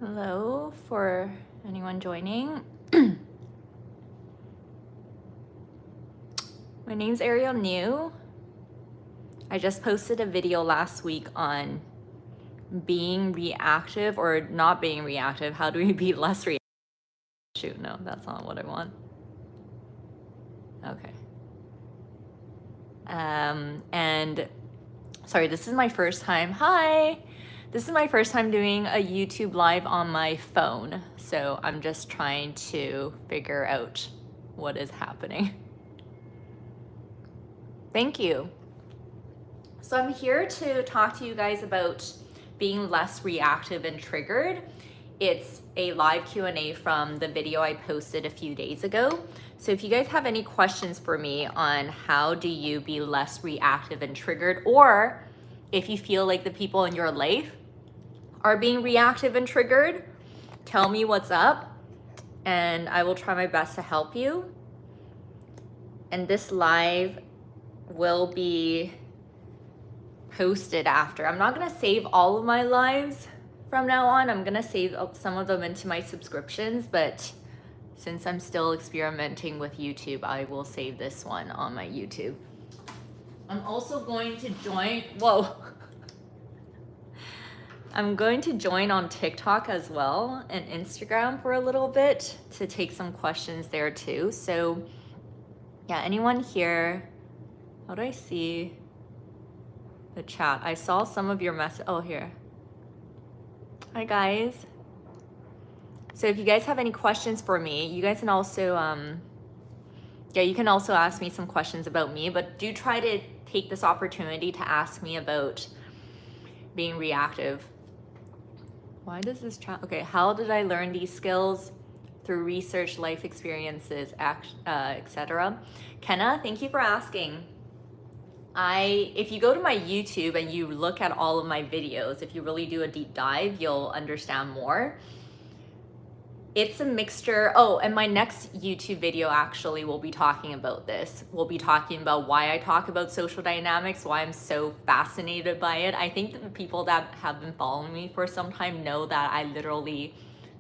Hello for anyone joining. My name's Ariel Niu. I just posted a video last week on being reactive or not being reactive. How do we be less reactive? Shoot, no, that's not what I want. Okay. And sorry, this is my first time. Hi. This is my first time doing a YouTube live on my phone. So I'm just trying to figure out what is happening. Thank you. So I'm here to talk to you guys about being less reactive and triggered. It's a live Q&A from the video I posted a few days ago. So if you guys have any questions for me on how do you be less reactive and triggered, or if you feel like the people in your life are being reactive and triggered, tell me what's up and I will try my best to help you. And this live will be posted after. I'm not gonna save all of my lives from now on. I'm gonna save some of them into my subscriptions, but since I'm still experimenting with YouTube, I will save this one on my YouTube. I'm also going to join, whoa. I'm going to join on TikTok as well and Instagram for a little bit to take some questions there too. So yeah, anyone here, how do I see the chat? I saw some of your message. Oh, here. Hi guys. So if you guys have any questions for me, you guys can also, you can also ask me some questions about me, but do try to take this opportunity to ask me about being reactive. Why does this chat? Okay, how did I learn these skills? Through research, life experiences, etc. Kenna, thank you for asking. If you go to my YouTube and you look at all of my videos, if you really do a deep dive, you'll understand more. It's a mixture. Oh, and my next YouTube video actually will be talking about this. We'll be talking about why I talk about social dynamics, why I'm so fascinated by it. I think the people that have been following me for some time know that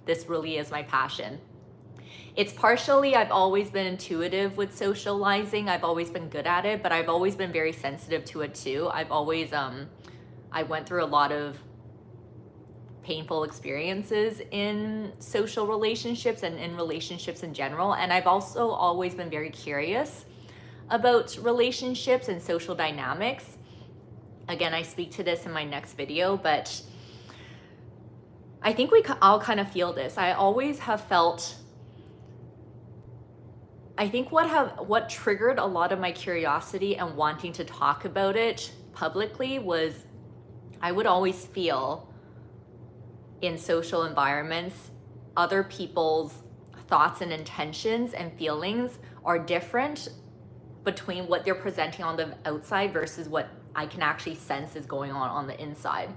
this really is my passion. It's partially, I've always been intuitive with socializing. I've always been good at it, but I've always been very sensitive to it too. I've always, I went through a lot of painful experiences in social relationships and in relationships in general. And I've also always been very curious about relationships and social dynamics. Again, I speak to this in my next video, but I think I'll kind of feel this. I always have felt, I think what triggered a lot of my curiosity and wanting to talk about it publicly was I would always feel in social environments, other people's thoughts and intentions and feelings are different between what they're presenting on the outside versus what I can actually sense is going on the inside.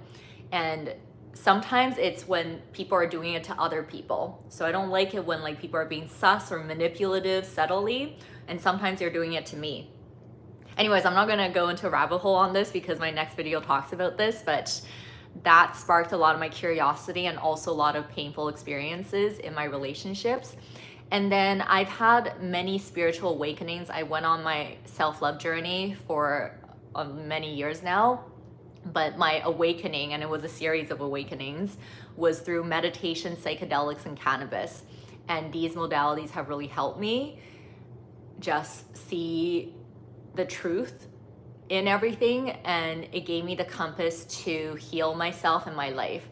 And sometimes it's when people are doing it to other people. So I don't like it when like people are being sus or manipulative subtly, and sometimes they're doing it to me. Anyways, I'm not gonna go into a rabbit hole on this because my next video talks about this, but that sparked a lot of my curiosity and also a lot of painful experiences in my relationships. And then I've had many spiritual awakenings. I went on my self-love journey for many years now, but my awakening, and it was a series of awakenings, was through meditation, psychedelics, and cannabis. And these modalities have really helped me just see the truth in everything, and it gave me the compass to heal myself and my life.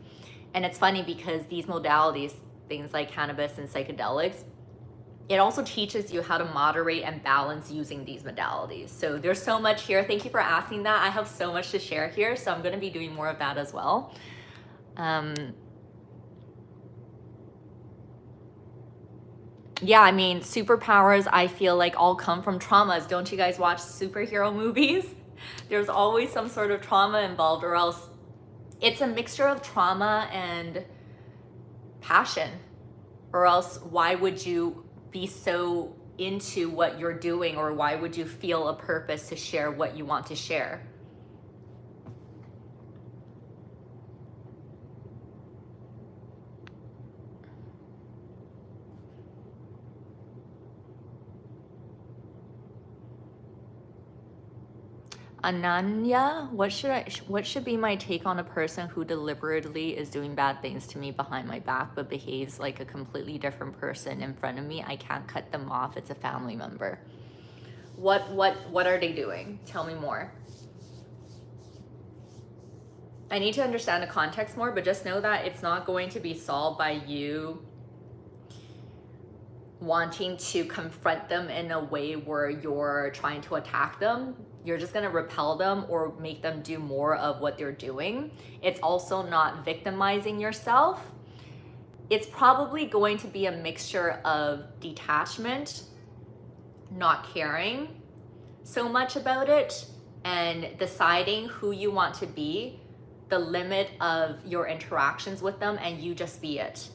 And it's funny because these modalities, things like cannabis and psychedelics, it also teaches you how to moderate and balance using these modalities. So there's so much here. Thank you for asking that. I have so much to share here, so I'm going to be doing more of that as well. Yeah, I mean, superpowers, I feel like all come from traumas. Don't you guys watch superhero movies? There's always some sort of trauma involved, or else it's a mixture of trauma and passion, or else why would you be so into what you're doing, or why would you feel a purpose to share what you want to share? Ananya, what should be my take on a person who deliberately is doing bad things to me behind my back but behaves like a completely different person in front of me? I can't cut them off. It's a family member. What are they doing? Tell me more. I need to understand the context more, but just know that it's not going to be solved by you wanting to confront them in a way where you're trying to attack them. You're just going to repel them or make them do more of what they're doing. It's also not victimizing yourself. It's probably going to be a mixture of detachment, not caring so much about it, and deciding who you want to be, the limit of your interactions with them, and you just be it.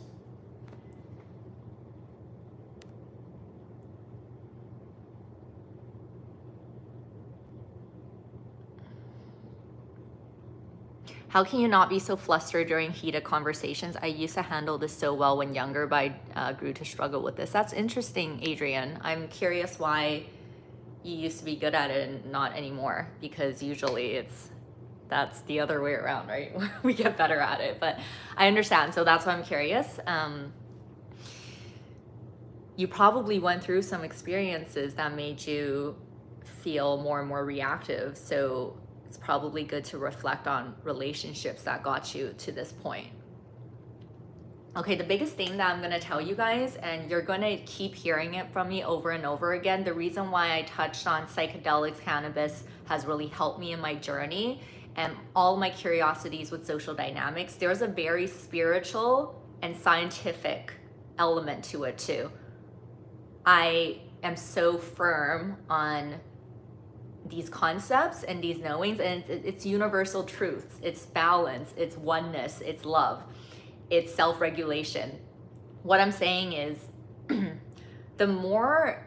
How can you not be so flustered during heated conversations? I used to handle this so well when younger, but I grew to struggle with this. That's interesting, Adrian. I'm curious why you used to be good at it and not anymore, because usually that's the other way around, right? We get better at it, but I understand. So that's why I'm curious. You probably went through some experiences that made you feel more and more reactive. So it's probably good to reflect on relationships that got you to this point. Okay, the biggest thing that I'm gonna tell you guys, and you're gonna keep hearing it from me over and over again, the reason why I touched on psychedelics, cannabis has really helped me in my journey and all my curiosities with social dynamics. There's a very spiritual and scientific element to it too. I am so firm on these concepts and these knowings, and it's universal truths. It's balance, it's oneness, it's love, it's self-regulation. What I'm saying is the more,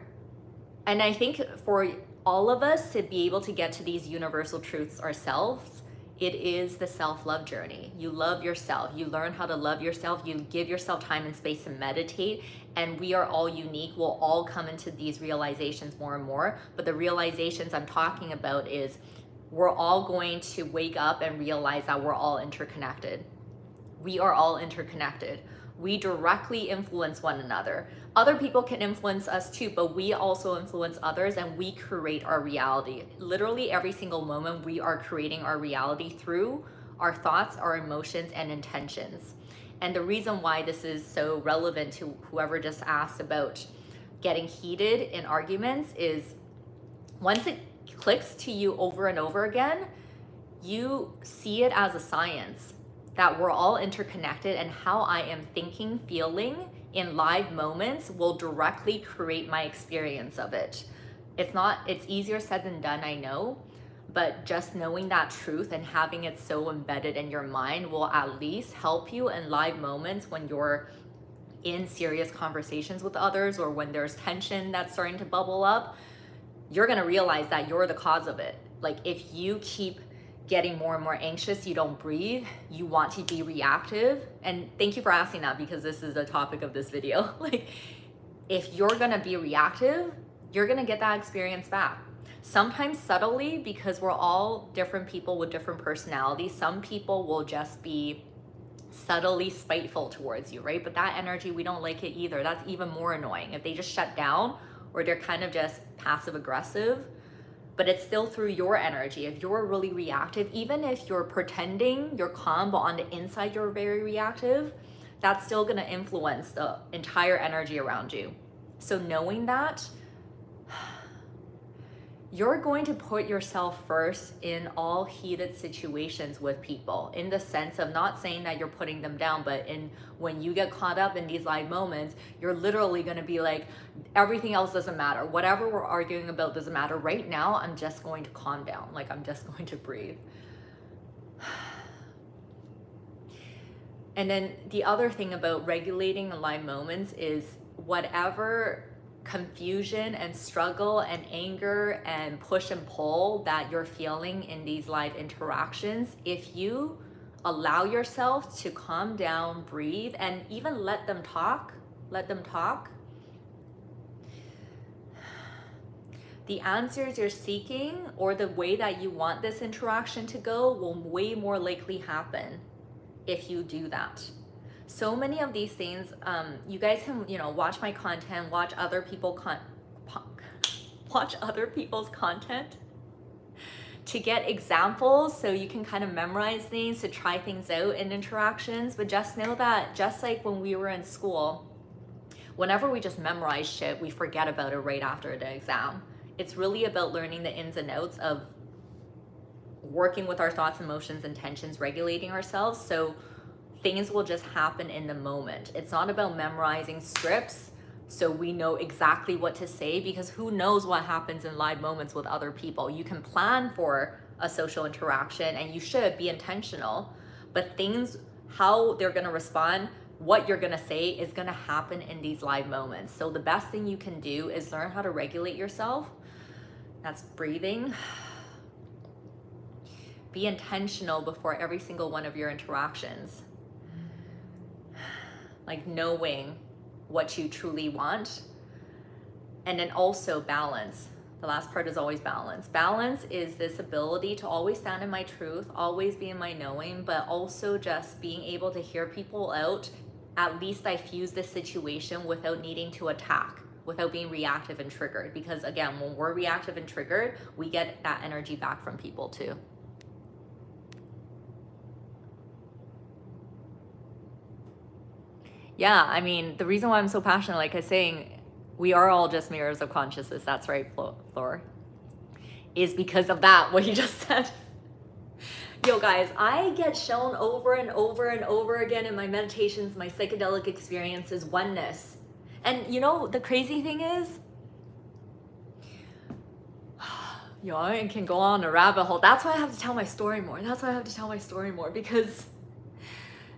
and I think for all of us to be able to get to these universal truths ourselves, it is the self-love journey. You love yourself, you learn how to love yourself, you give yourself time and space to meditate, and we are all unique. We'll all come into these realizations more and more, but the realizations I'm talking about is we're all going to wake up and realize that we're all interconnected. We are all interconnected. We directly influence one another. Other people can influence us too, but we also influence others, and we create our reality. Literally every single moment we are creating our reality through our thoughts, our emotions, and intentions. And the reason why this is so relevant to whoever just asked about getting heated in arguments is once it clicks to you over and over again, you see it as a science that we're all interconnected, and how I am thinking, feeling in live moments will directly create my experience of it. It's easier said than done, I know, but just knowing that truth and having it so embedded in your mind will at least help you in live moments when you're in serious conversations with others, or when there's tension that's starting to bubble up. You're gonna realize that you're the cause of it. Like, if you keep getting more and more anxious, you don't breathe, you want to be reactive. And thank you for asking that, because this is the topic of this video. Like, if you're gonna be reactive, you're gonna get that experience back. Sometimes subtly, because we're all different people with different personalities. Some people will just be subtly spiteful towards you, right? But that energy, we don't like it either. That's even more annoying. If they just shut down, or they're kind of just passive aggressive, but it's still through your energy. If you're really reactive, even if you're pretending you're calm, but on the inside you're very reactive, that's still gonna influence the entire energy around you. So knowing that, you're going to put yourself first in all heated situations with people, in the sense of not saying that you're putting them down, but when you get caught up in these live moments, you're literally going to be like, everything else doesn't matter. Whatever we're arguing about doesn't matter. Right now, I'm just going to calm down. Like, I'm just going to breathe. And then the other thing about regulating the live moments is whatever confusion and struggle and anger and push and pull that you're feeling in these live interactions, if you allow yourself to calm down, breathe, and even let them talk, the answers you're seeking or the way that you want this interaction to go will way more likely happen if you do that. So many of these things, you guys can, you know, watch my content, watch other people's content to get examples so you can kind of memorize things, to try things out in interactions. But just know that just like when we were in school, whenever we just memorize shit, we forget about it right after the exam. It's really about learning the ins and outs of working with our thoughts, emotions, intentions, regulating ourselves. So things will just happen in the moment. It's not about memorizing scripts so we know exactly what to say, because who knows what happens in live moments with other people. You can plan for a social interaction and you should be intentional, but things, how they're gonna respond, what you're gonna say is gonna happen in these live moments. So the best thing you can do is learn how to regulate yourself. That's breathing. Be intentional before every single one of your interactions. Like knowing what you truly want. And then also balance. The last part is always balance. Balance is this ability to always stand in my truth, always be in my knowing, but also just being able to hear people out. At least I fuse this situation without needing to attack, without being reactive and triggered. Because again, when we're reactive and triggered, we get that energy back from people too. Yeah, I mean, the reason why I'm so passionate, like I was saying, we are all just mirrors of consciousness. That's right, Floor. Is because of that, what you just said. Yo, guys, I get shown over and over and over again in my meditations, my psychedelic experiences, oneness. And you know, the crazy thing is, yo, I can go on a rabbit hole. That's why I have to tell my story more. Because,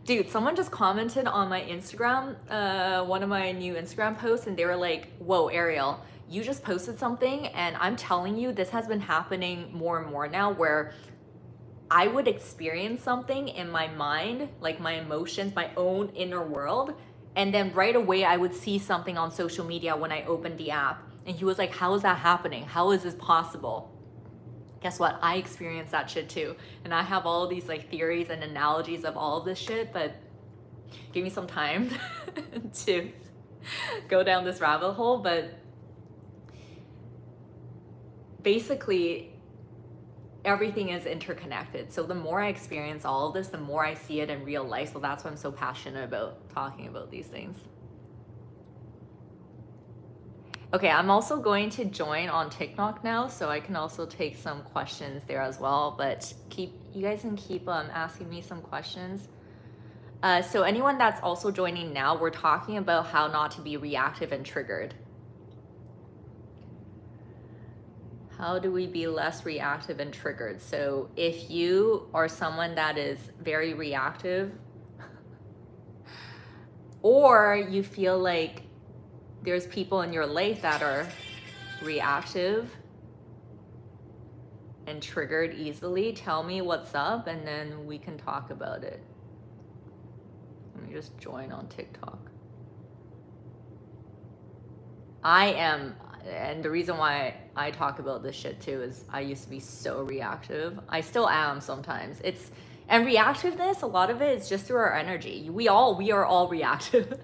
dude, someone just commented on my Instagram, one of my new Instagram posts, and they were like, whoa, Ariel, you just posted something, and I'm telling you, this has been happening more and more now, where I would experience something in my mind, like my emotions, my own inner world, and then right away I would see something on social media when I opened the app. And he was like, how is that happening? How is this possible? Guess what? I experienced that shit too. And I have all these like theories and analogies of all of this shit, but give me some time to go down this rabbit hole. But basically, everything is interconnected. So the more I experience all of this, the more I see it in real life. So that's why I'm so passionate about talking about these things. Okay, I'm also going to join on TikTok now, so I can also take some questions there as well. But you guys can keep asking me some questions. So anyone that's also joining now, we're talking about how not to be reactive and triggered. How do we be less reactive and triggered? So if you are someone that is very reactive, or you feel like there's people in your life that are reactive and triggered easily, tell me what's up and then we can talk about it. Let me just join on TikTok. And the reason why I talk about this shit too is I used to be so reactive. I still am sometimes. And reactiveness, a lot of it is just through our energy. We are all reactive.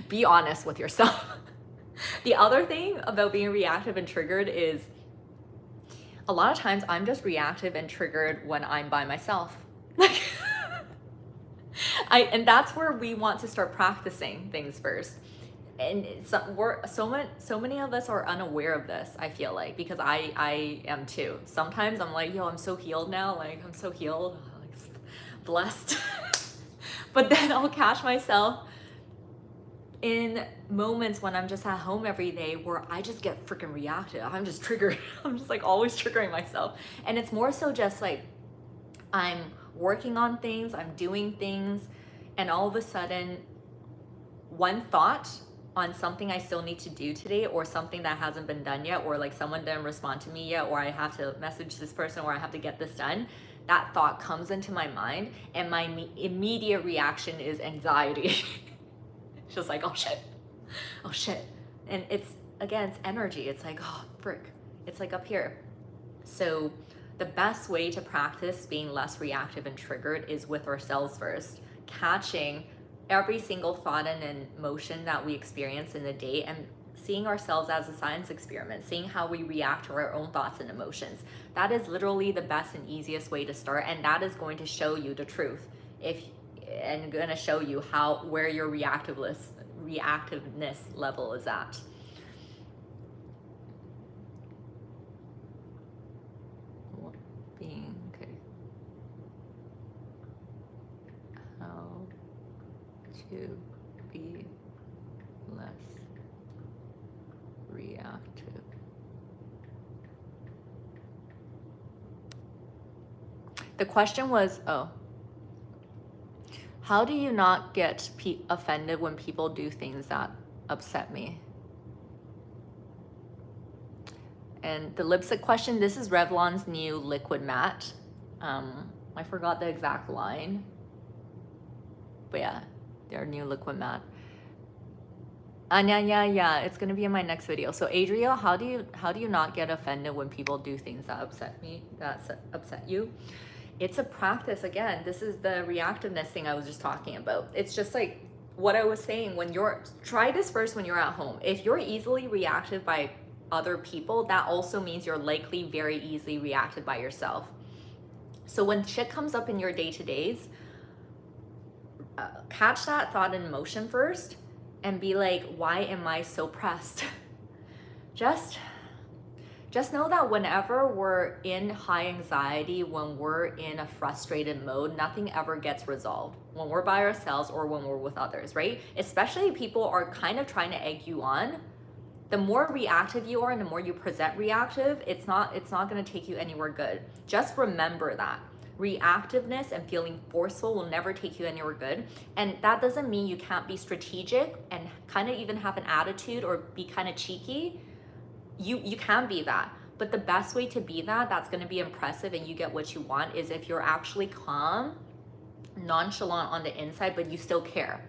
Be honest with yourself. The other thing about being reactive and triggered is a lot of times I'm just reactive and triggered when I'm by myself. And that's where we want to start practicing things first. And so many of us are unaware of this, I feel like, because I am too. Sometimes I'm like, yo, I'm so healed now. Like, I'm so healed, like, blessed. But then I'll catch myself in moments when I'm just at home every day where I just get freaking reactive. I'm just triggered. I'm just like always triggering myself. And it's more so just like I'm working on things, I'm doing things, and all of a sudden one thought on something I still need to do today, or something that hasn't been done yet, or like someone didn't respond to me yet, or I have to message this person, or I have to get this done, that thought comes into my mind and my immediate reaction is anxiety. It's just like, oh shit. And it's, again, it's energy. It's like, oh, frick. It's like up here. So the best way to practice being less reactive and triggered is with ourselves first, catching every single thought and emotion that we experience in the day and seeing ourselves as a science experiment, seeing how we react to our own thoughts and emotions. That is literally the best and easiest way to start, and that is going to show you the truth and going to show you where your reactiveness level is at. Okay. How to be less reactive. The question was, how do you not get offended when people do things that upset me? And the lipstick question, this is Revlon's new liquid matte. I forgot the exact line, but yeah, their new liquid matte. Yeah, it's gonna be in my next video. So Adriel, how do you not get offended when people do things that upset you? It's a practice. Again, this is the reactiveness thing I was just talking about. It's just like what I was saying, try this first when you're at home. If you're easily reactive by other people, that also means you're likely very easily reacted by yourself. So when shit comes up in your day-to-days, catch that thought and emotion first and be like, why am I so pressed? Just know that whenever we're in high anxiety, when we're in a frustrated mode, nothing ever gets resolved when we're by ourselves or when we're with others, right? Especially people are kind of trying to egg you on. The more reactive you are and the more you present reactive, it's not going to take you anywhere good. Just remember that. Reactiveness and feeling forceful will never take you anywhere good. And that doesn't mean you can't be strategic and kind of even have an attitude or be kind of cheeky. You can be that. But the best way to be that's going to be impressive and you get what you want, is if you're actually calm, nonchalant on the inside, but you still care.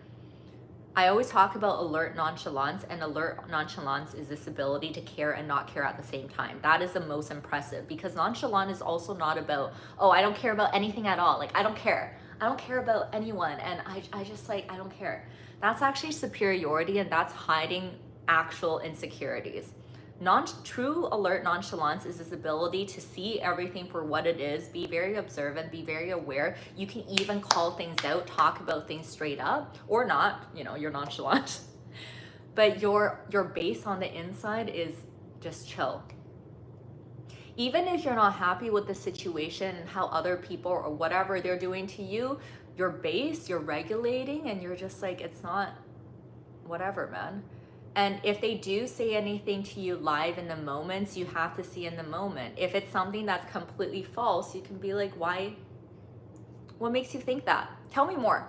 I always talk about alert nonchalance, and alert nonchalance is this ability to care and not care at the same time. That is the most impressive, because nonchalant is also not about, oh, I don't care about anything at all. Like, I don't care about anyone, and I just like, I don't care. That's actually superiority, and that's hiding actual insecurities. True alert nonchalance is this ability to see everything for what it is, be very observant, be very aware. You can even call things out, talk about things straight up, or not, you're nonchalant. But your base on the inside is just chill. Even if you're not happy with the situation and how other people or whatever they're doing to you, your base, you're regulating, and you're just like, it's not whatever, man. And if they do say anything to you live in the moments, you have to see in the moment. If it's something that's completely false, you can be like, why? What makes you think that? Tell me more.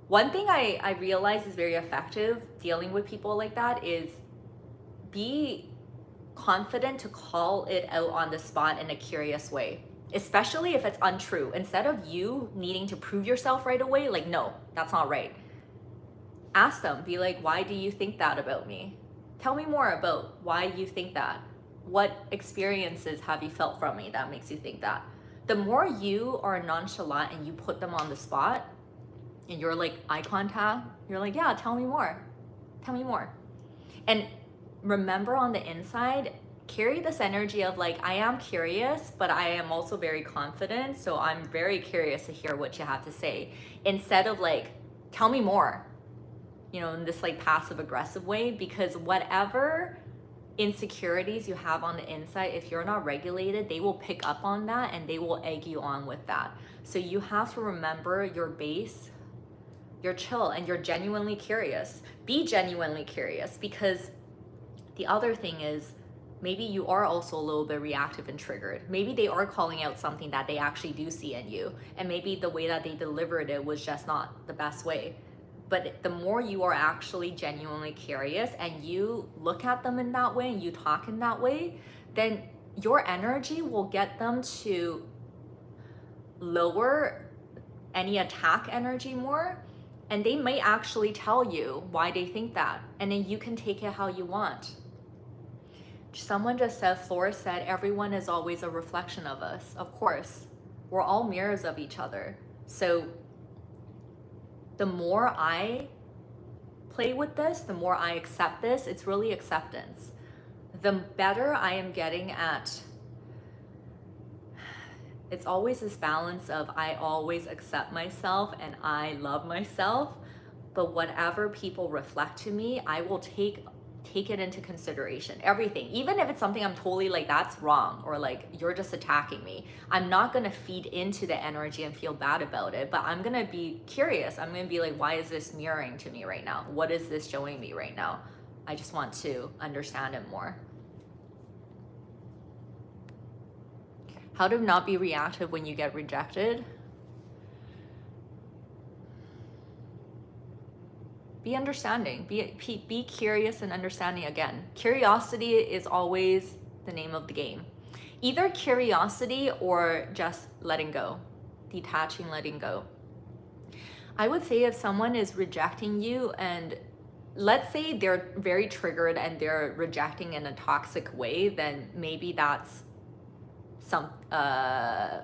One thing I realize is very effective dealing with people like that is be confident to call it out on the spot in a curious way, especially if it's untrue. Instead of you needing to prove yourself right away, like, no, that's not right. Ask them, be like, why do you think that about me? Tell me more about why you think that. What experiences have you felt from me that makes you think that? The more you are nonchalant and you put them on the spot and you're like eye contact, you're like, yeah, tell me more. And remember, on the inside, carry this energy of like, I am curious, but I am also very confident. So I'm very curious to hear what you have to say, instead of like, tell me more. In this like passive aggressive way, because whatever insecurities you have on the inside, if you're not regulated, they will pick up on that and they will egg you on with that. So you have to remember your base, you're chill, and you're genuinely curious. Be genuinely curious, because the other thing is, maybe you are also a little bit reactive and triggered. Maybe they are calling out something that they actually do see in you, and maybe the way that they delivered it was just not the best way. But the more you are actually genuinely curious and you look at them in that way and you talk in that way, then your energy will get them to lower any attack energy more. And they may actually tell you why they think that. And then you can take it how you want. Someone just said, Flora said, everyone is always a reflection of us. Of course, we're all mirrors of each other. So the more I play with this, the more I accept this, it's really acceptance. The better I am getting at, it's always this balance of I always accept myself and I love myself, but whatever people reflect to me, I will take it into consideration. Everything, even if it's something I'm totally like, that's wrong, or like, you're just attacking me. I'm not gonna feed into the energy and feel bad about it, but I'm gonna be curious. I'm gonna be like, why is this mirroring to me right now? What is this showing me right now? I just want to understand it more. How to not be reactive when you get rejected? Be understanding, be curious and understanding. Again, curiosity is always the name of the game. Either curiosity or just letting go, detaching, letting go. I would say if someone is rejecting you, and let's say they're very triggered and they're rejecting in a toxic way, then maybe that's some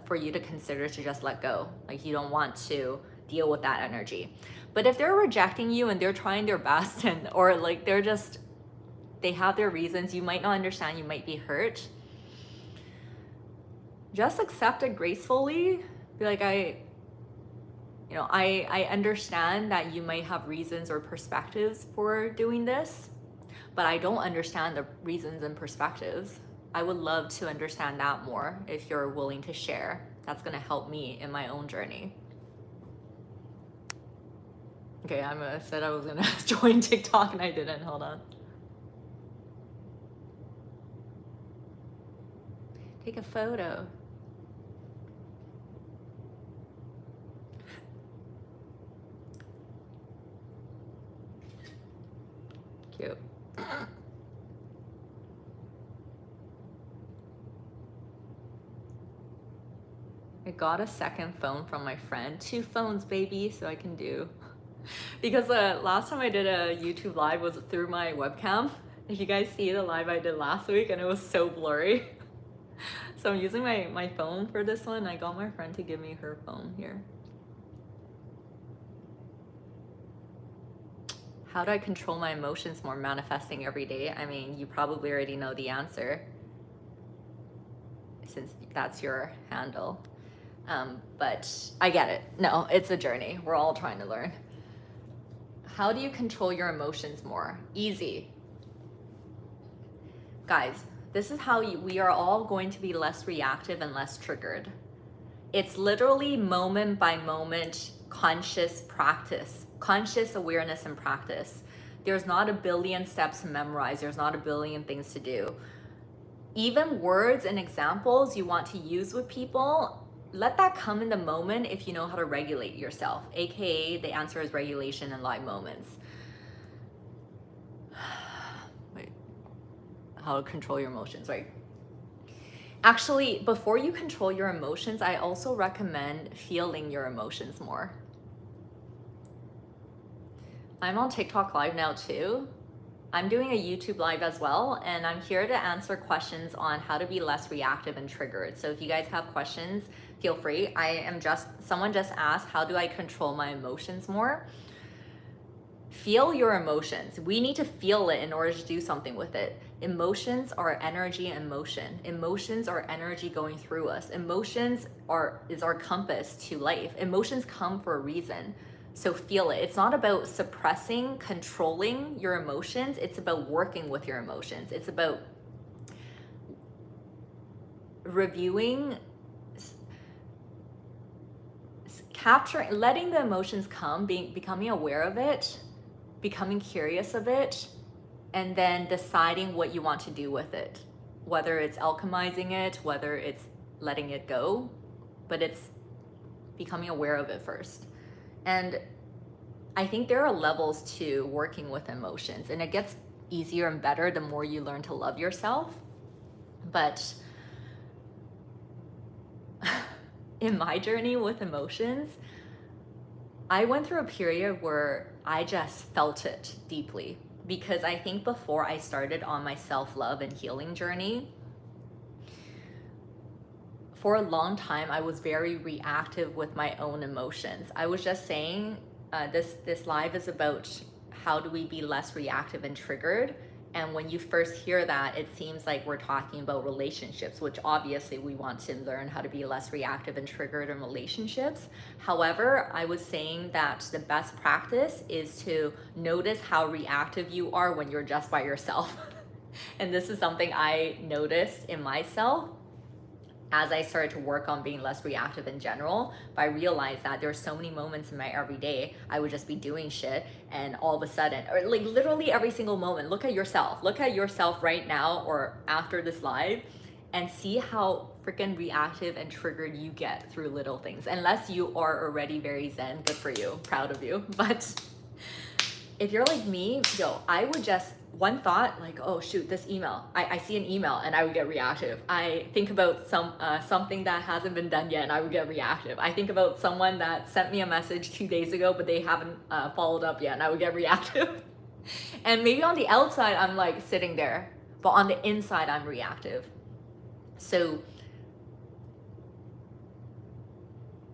for you to consider to just let go. Like, you don't want to deal with that energy. But if they're rejecting you and they're trying their best, and or like they have their reasons, you might not understand, you might be hurt, just accept it gracefully. Be like, I understand that you might have reasons or perspectives for doing this, but I don't understand the reasons and perspectives. I would love to understand that more if you're willing to share. That's gonna help me in my own journey. Okay, I said I was gonna join TikTok and I didn't. Hold on. Take a photo. Cute. I got a second phone from my friend. 2 phones, baby, so I can do. Because last time I did a YouTube live was through my webcam. If you guys see the live I did last week, and it was so blurry. So I'm using my phone for this one. I got my friend to give me her phone here. How do I control my emotions more, manifesting every day? I mean, you probably already know the answer, since that's your handle. But I get it. No, it's a journey. We're all trying to learn. How do you control your emotions more? Easy. Guys, this is how we are all going to be less reactive and less triggered. It's literally moment by moment conscious practice, conscious awareness and practice. There's not a billion steps to memorize. There's not a billion things to do. Even words and examples you want to use with people, let that come in the moment if you know how to regulate yourself. AKA, the answer is regulation in live moments. Wait, how to control your emotions, right? Actually, before you control your emotions, I also recommend feeling your emotions more. I'm on TikTok live now too. I'm doing a YouTube live as well, and I'm here to answer questions on how to be less reactive and triggered. So if you guys have questions, feel free. Someone just asked, how do I control my emotions more? Feel your emotions. We need to feel it in order to do something with it. Emotions are energy and motion. Emotions are energy going through us. Emotions is our compass to life. Emotions come for a reason. So feel it. It's not about suppressing, controlling your emotions. It's about working with your emotions. It's about reviewing, capturing, letting the emotions come, becoming aware of it, becoming curious of it, and then deciding what you want to do with it. Whether it's alchemizing it, whether it's letting it go, but it's becoming aware of it first. And I think there are levels to working with emotions, and it gets easier and better the more you learn to love yourself. But in my journey with emotions, I went through a period where I just felt it deeply. because I think before I started on my self-love and healing journey, for a long time, I was very reactive with my own emotions. I was just saying, this live is about how do we be less reactive and triggered. And when you first hear that, it seems like we're talking about relationships, which obviously we want to learn how to be less reactive and triggered in relationships. However, I was saying that the best practice is to notice how reactive you are when you're just by yourself. And this is something I noticed in myself as I started to work on being less reactive in general. But I realized that there are so many moments in my everyday I would just be doing shit, and all of a sudden, or like literally every single moment, look at yourself right now or after this live, and see how freaking reactive and triggered you get through little things. Unless you are already very zen, good for you, proud of you. But if you're like me, I would just, one thought, like, oh shoot, this email. I see an email and I would get reactive. I think about something that hasn't been done yet and I would get reactive. I think about someone that sent me a message 2 days ago but they haven't followed up yet and I would get reactive. And maybe on the outside I'm like sitting there, but on the inside I'm reactive. So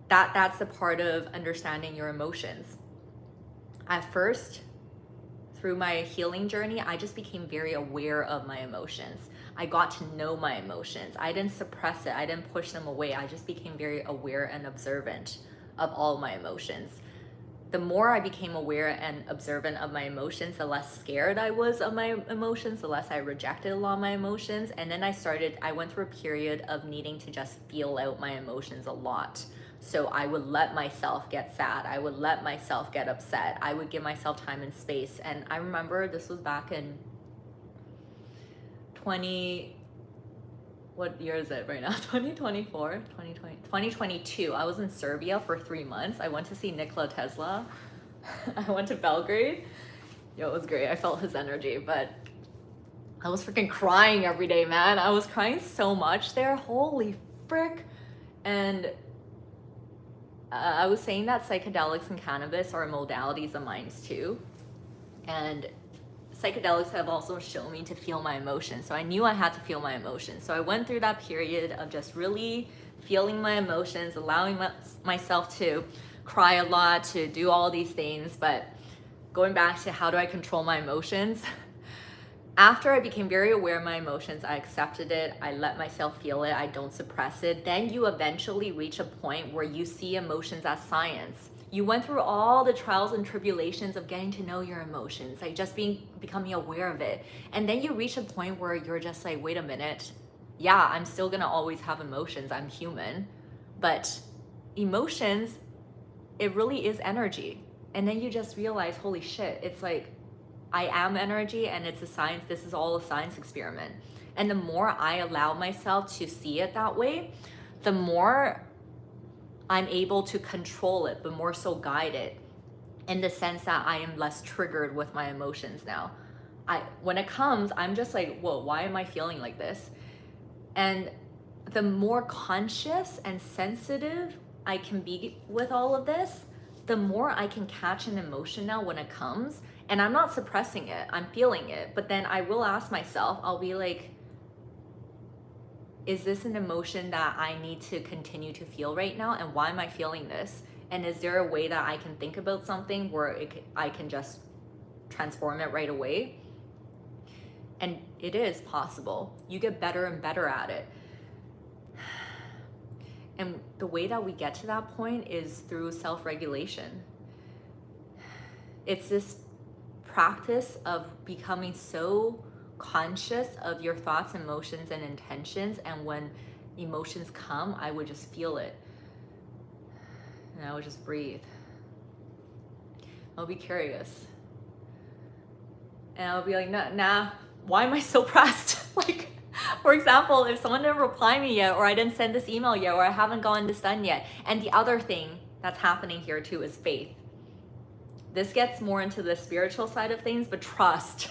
that's the part of understanding your emotions. At first, through my healing journey, I just became very aware of my emotions. I got to know my emotions. I didn't suppress it. I didn't push them away. I just became very aware and observant of all my emotions. The more I became aware and observant of my emotions, the less scared I was of my emotions, the less I rejected a lot of my emotions. And then I went through a period of needing to just feel out my emotions a lot. So I would let myself get sad. I would let myself get upset. I would give myself time and space. And I remember this was back in what year is it right now? 2024, 2020, 2022. I was in Serbia for 3 months. I went to see Nikola Tesla. I went to Belgrade. It was great. I felt his energy, but I was freaking crying every day, man. I was crying so much there. Holy frick. And I was saying that psychedelics and cannabis are modalities of mine too. And psychedelics have also shown me to feel my emotions. So I knew I had to feel my emotions. So I went through that period of just really feeling my emotions, allowing myself to cry a lot, to do all these things. But going back to how do I control my emotions? After I became very aware of my emotions, I accepted it, I let myself feel it, I don't suppress it, then you eventually reach a point where you see emotions as science. You went through all the trials and tribulations of getting to know your emotions, like just becoming aware of it. And then you reach a point where you're just like, wait a minute, yeah, I'm still gonna always have emotions, I'm human, but emotions, it really is energy. And then you just realize, holy shit, it's like, I am energy and it's a science, this is all a science experiment. And the more I allow myself to see it that way, the more I'm able to control it, but more so guide it, in the sense that I am less triggered with my emotions now. When it comes, I'm just like, whoa, why am I feeling like this? And the more conscious and sensitive I can be with all of this, the more I can catch an emotion now when it comes. And I'm not suppressing it, I'm feeling it. But then I will ask myself, I'll be like, is this an emotion that I need to continue to feel right now? And why am I feeling this? And is there a way that I can think about something where I can just transform it right away? And it is possible. You get better and better at it. And the way that we get to that point is through self-regulation. It's this practice of becoming so conscious of your thoughts, emotions, and intentions. And when emotions come, I would just feel it. And I would just breathe. I'll be curious. And I'll be like, nah, why am I so pressed? Like, for example, if someone didn't reply me yet, or I didn't send this email yet, or I haven't gotten this done yet. And the other thing that's happening here too is faith. This gets more into the spiritual side of things, but trust.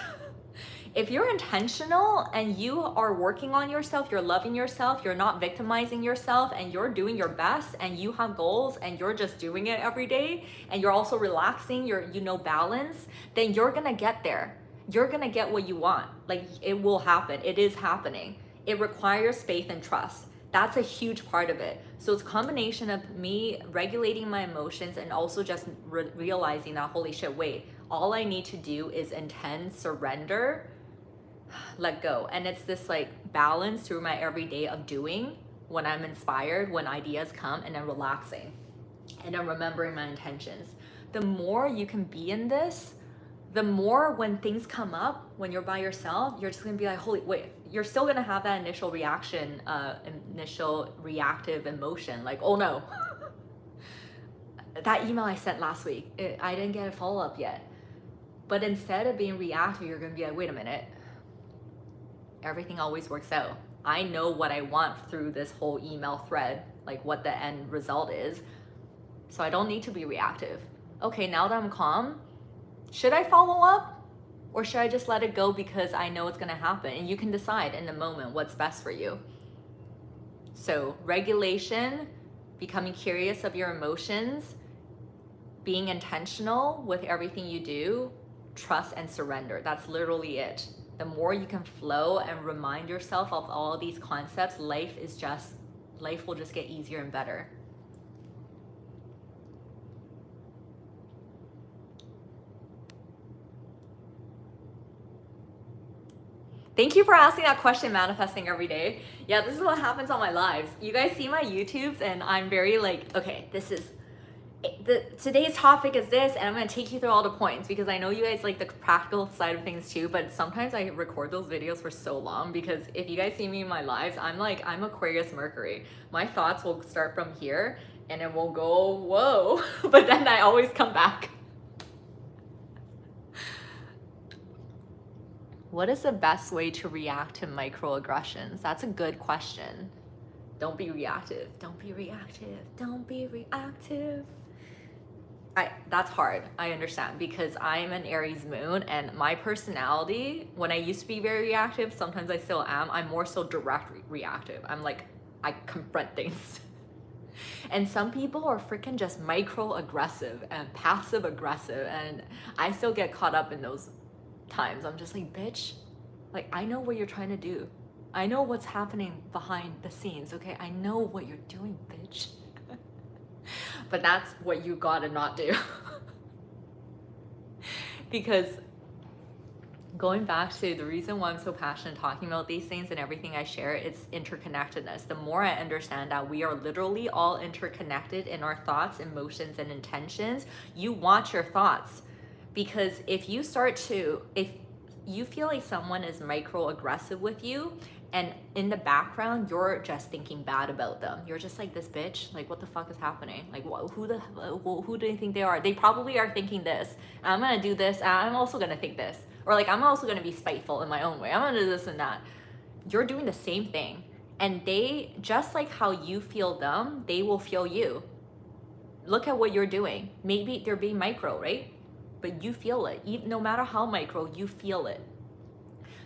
If you're intentional and you are working on yourself, you're loving yourself, you're not victimizing yourself, and you're doing your best, and you have goals, and you're just doing it every day, and you're also relaxing, you know balance, then you're gonna get there. you're gonna get what you want. Like, it will happen. It is happening. It requires faith and trust. That's a huge part of it. So it's a combination of me regulating my emotions and also just realizing that, holy shit, wait, all I need to do is intend, surrender, let go. And it's this like balance through my everyday of doing when I'm inspired, when ideas come, and then relaxing and then remembering my intentions. The more you can be in this, the more when things come up, when you're by yourself, you're just gonna be like, holy, wait, you're still gonna have that initial reaction, initial reactive emotion, like, oh no, that email I sent last week, I didn't get a follow-up yet. But instead of being reactive, you're gonna be like, wait a minute, everything always works out. I know what I want through this whole email thread, like what the end result is. So I don't need to be reactive. Okay, now that I'm calm, should I follow up or should I just let it go because I know it's gonna happen? And you can decide in the moment what's best for you. So regulation, becoming curious of your emotions, being intentional with everything you do, trust and surrender. That's literally it. The more you can flow and remind yourself of all these concepts, life will just get easier and better. Thank you for asking that question, manifesting every day. Yeah, this is what happens on my lives. You guys see my YouTubes and I'm very like, okay, today's topic is this, and I'm gonna take you through all the points because I know you guys like the practical side of things too, but sometimes I record those videos for so long because if you guys see me in my lives, I'm Aquarius Mercury. My thoughts will start from here and it will go, whoa, but then I always come back. What is the best way to react to microaggressions? That's a good question. Don't be reactive. Don't be reactive. Don't be reactive. That's hard. I understand because I'm an Aries moon and my personality, when I used to be very reactive, sometimes I still am, I'm more so direct reactive. I'm like, I confront things. And some people are freaking just microaggressive and passive aggressive, and I still get caught up in those times. I'm just like, bitch, like, I know what you're trying to do. I know what's happening behind the scenes, okay? I know what you're doing, bitch. But that's what you gotta not do. Because going back to the reason why I'm so passionate talking about these things and everything I share, it's interconnectedness. The more I understand that we are literally all interconnected in our thoughts, emotions, and intentions, you watch your thoughts. Because if you feel like someone is microaggressive with you and in the background you're just thinking bad about them, you're just like, this bitch, like, what the fuck is happening? Like, who do they think they are? They probably are thinking this, I'm gonna do this, and I'm also gonna think this, or like, I'm also gonna be spiteful in my own way, I'm gonna do this and that. You're doing the same thing, and they, just like how you feel them, they will feel you. Look at what you're doing. Maybe they're being micro, right? But you feel it. No matter how micro, you feel it.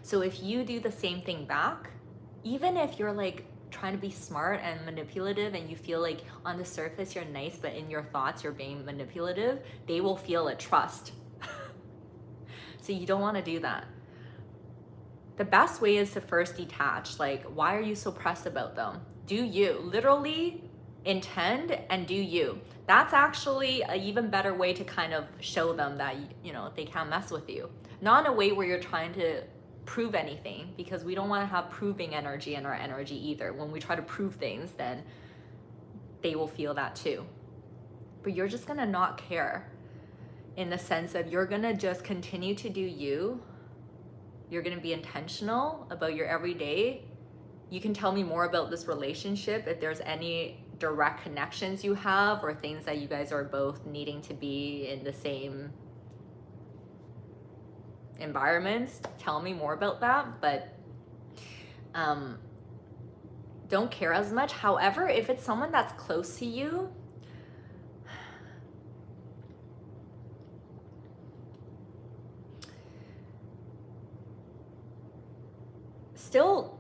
So if you do the same thing back, even if you're like trying to be smart and manipulative and you feel like on the surface you're nice, but in your thoughts you're being manipulative, they will feel it. Trust. So you don't want to do that. The best way is to first detach. Like, why are you so pressed about them? Do you. Literally intend and do you. That's actually an even better way to kind of show them that, you know, they can't mess with you. Not in a way where you're trying to prove anything, because we don't want to have proving energy in our energy either. When we try to prove things, then they will feel that too. But you're just gonna not care, in the sense of you're gonna just continue to do you. You're gonna be intentional about your everyday. You can tell me more about this relationship if there's any direct connections you have or things that you guys are both needing to be in the same environments. Tell me more about that, but don't care as much. However, if it's someone that's close to you, still,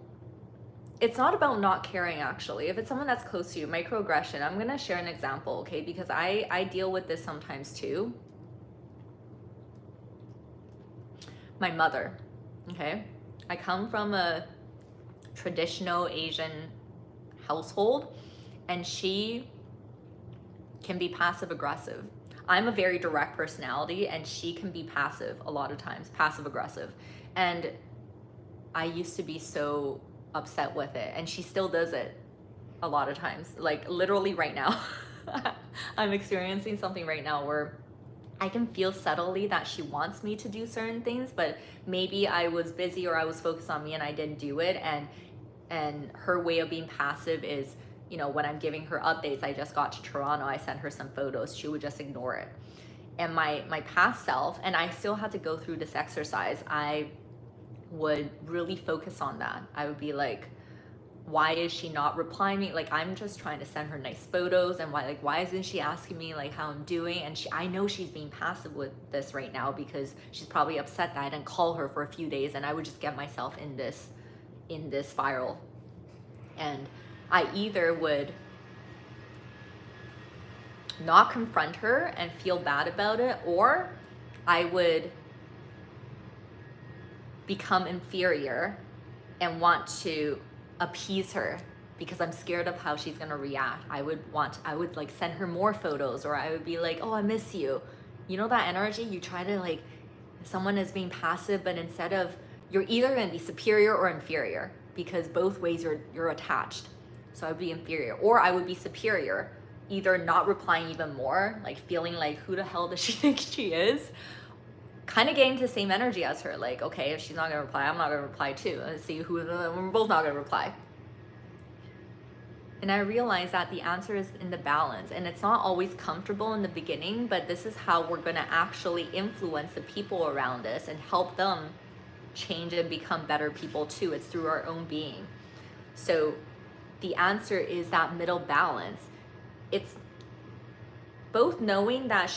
it's not about not caring. Actually, if it's someone that's close to you, microaggression, I'm gonna share an example, okay? Because I deal with this sometimes too. my mother, okay? I come from a traditional Asian household, and she can be passive aggressive. I'm a very direct personality, and she can be passive a lot of times, passive aggressive. And I used to be so upset with it, and she still does it a lot of times. Like literally right now, I'm experiencing something right now where I can feel subtly that she wants me to do certain things, but maybe I was busy or I was focused on me and I didn't do it. And her way of being passive is, you know, when I'm giving her updates, I just got to Toronto, I sent her some photos, she would just ignore it. And my past self, and I still had to go through this exercise, I would really focus on that. I would be like, why is she not replying me? Like, I'm just trying to send her nice photos, and why isn't she asking me like how I'm doing? And I know she's being passive with this right now because she's probably upset that I didn't call her for a few days, and I would just get myself in this spiral. And I either would not confront her and feel bad about it, or I would become inferior and want to appease her because I'm scared of how she's gonna react. I would like send her more photos, or I would be like, oh, I miss you. You know that energy? You try to like, someone is being passive, but instead of, you're either gonna be superior or inferior, because both ways you're attached. So I would be inferior, or I would be superior, either not replying even more, like feeling like, who the hell does she think she is? Kind of getting to the same energy as her, like, okay, if she's not gonna reply, I'm not gonna reply too. Let's see we're both not gonna reply. And I realized that the answer is in the balance, and it's not always comfortable in the beginning, but this is how we're gonna actually influence the people around us and help them change and become better people too. It's through our own being. So the answer is that middle balance. It's both knowing that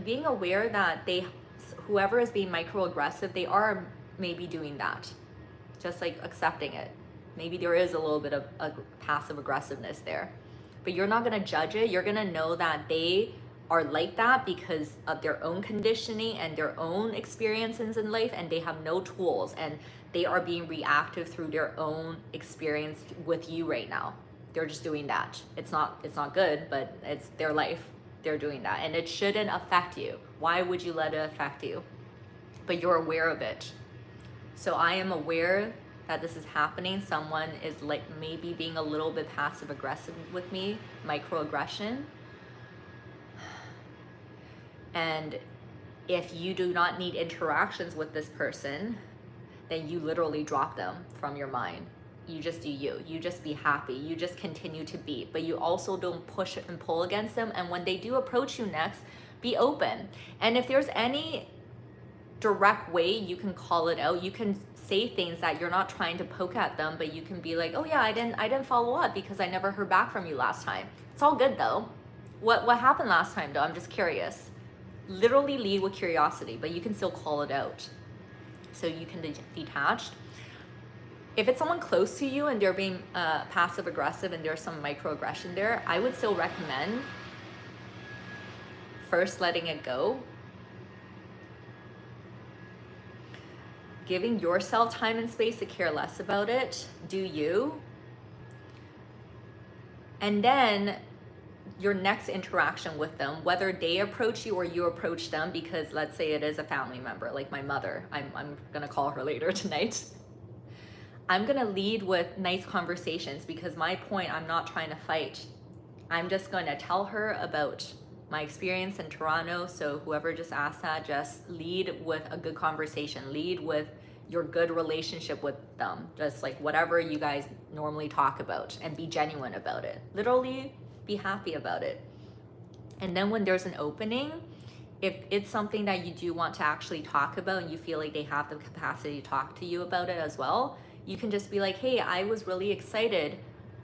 being aware that whoever is being microaggressive, they are maybe doing that, just like accepting it. Maybe there is a little bit of a passive aggressiveness there, but you're not going to judge it. You're going to know that they are like that because of their own conditioning and their own experiences in life, and they have no tools, and they are being reactive through their own experience with you right now. They're just doing that. It's not good, but it's their life. They're doing that, and it shouldn't affect you. Why would you let it affect you? But you're aware of it. So I am aware that this is happening. Someone is like maybe being a little bit passive aggressive with me, microaggression. And if you do not need interactions with this person, then you literally drop them from your mind. You just do you. You just be happy. You just continue to be. But you also don't push and pull against them. And when they do approach you next, be open. And if there's any direct way you can call it out, you can say things that you're not trying to poke at them, but you can be like, oh yeah, I didn't follow up because I never heard back from you last time. It's all good though. What happened last time though? I'm just curious. Literally lead with curiosity, but you can still call it out. So you can detach. If it's someone close to you and they're being passive aggressive and there's some microaggression there, I would still recommend first letting it go, giving yourself time and space to care less about it, do you, and then your next interaction with them, whether they approach you or you approach them, because let's say it is a family member, like my mother, I'm gonna call her later tonight. I'm gonna lead with nice conversations, because my point, I'm not trying to fight. I'm just gonna tell her about my experience in Toronto. So whoever just asked that, just lead with a good conversation, lead with your good relationship with them, just like whatever you guys normally talk about, and be genuine about it. Literally be happy about it. And then when there's an opening, if it's something that you do want to actually talk about and you feel like they have the capacity to talk to you about it as well, you can just be like, hey, I was really excited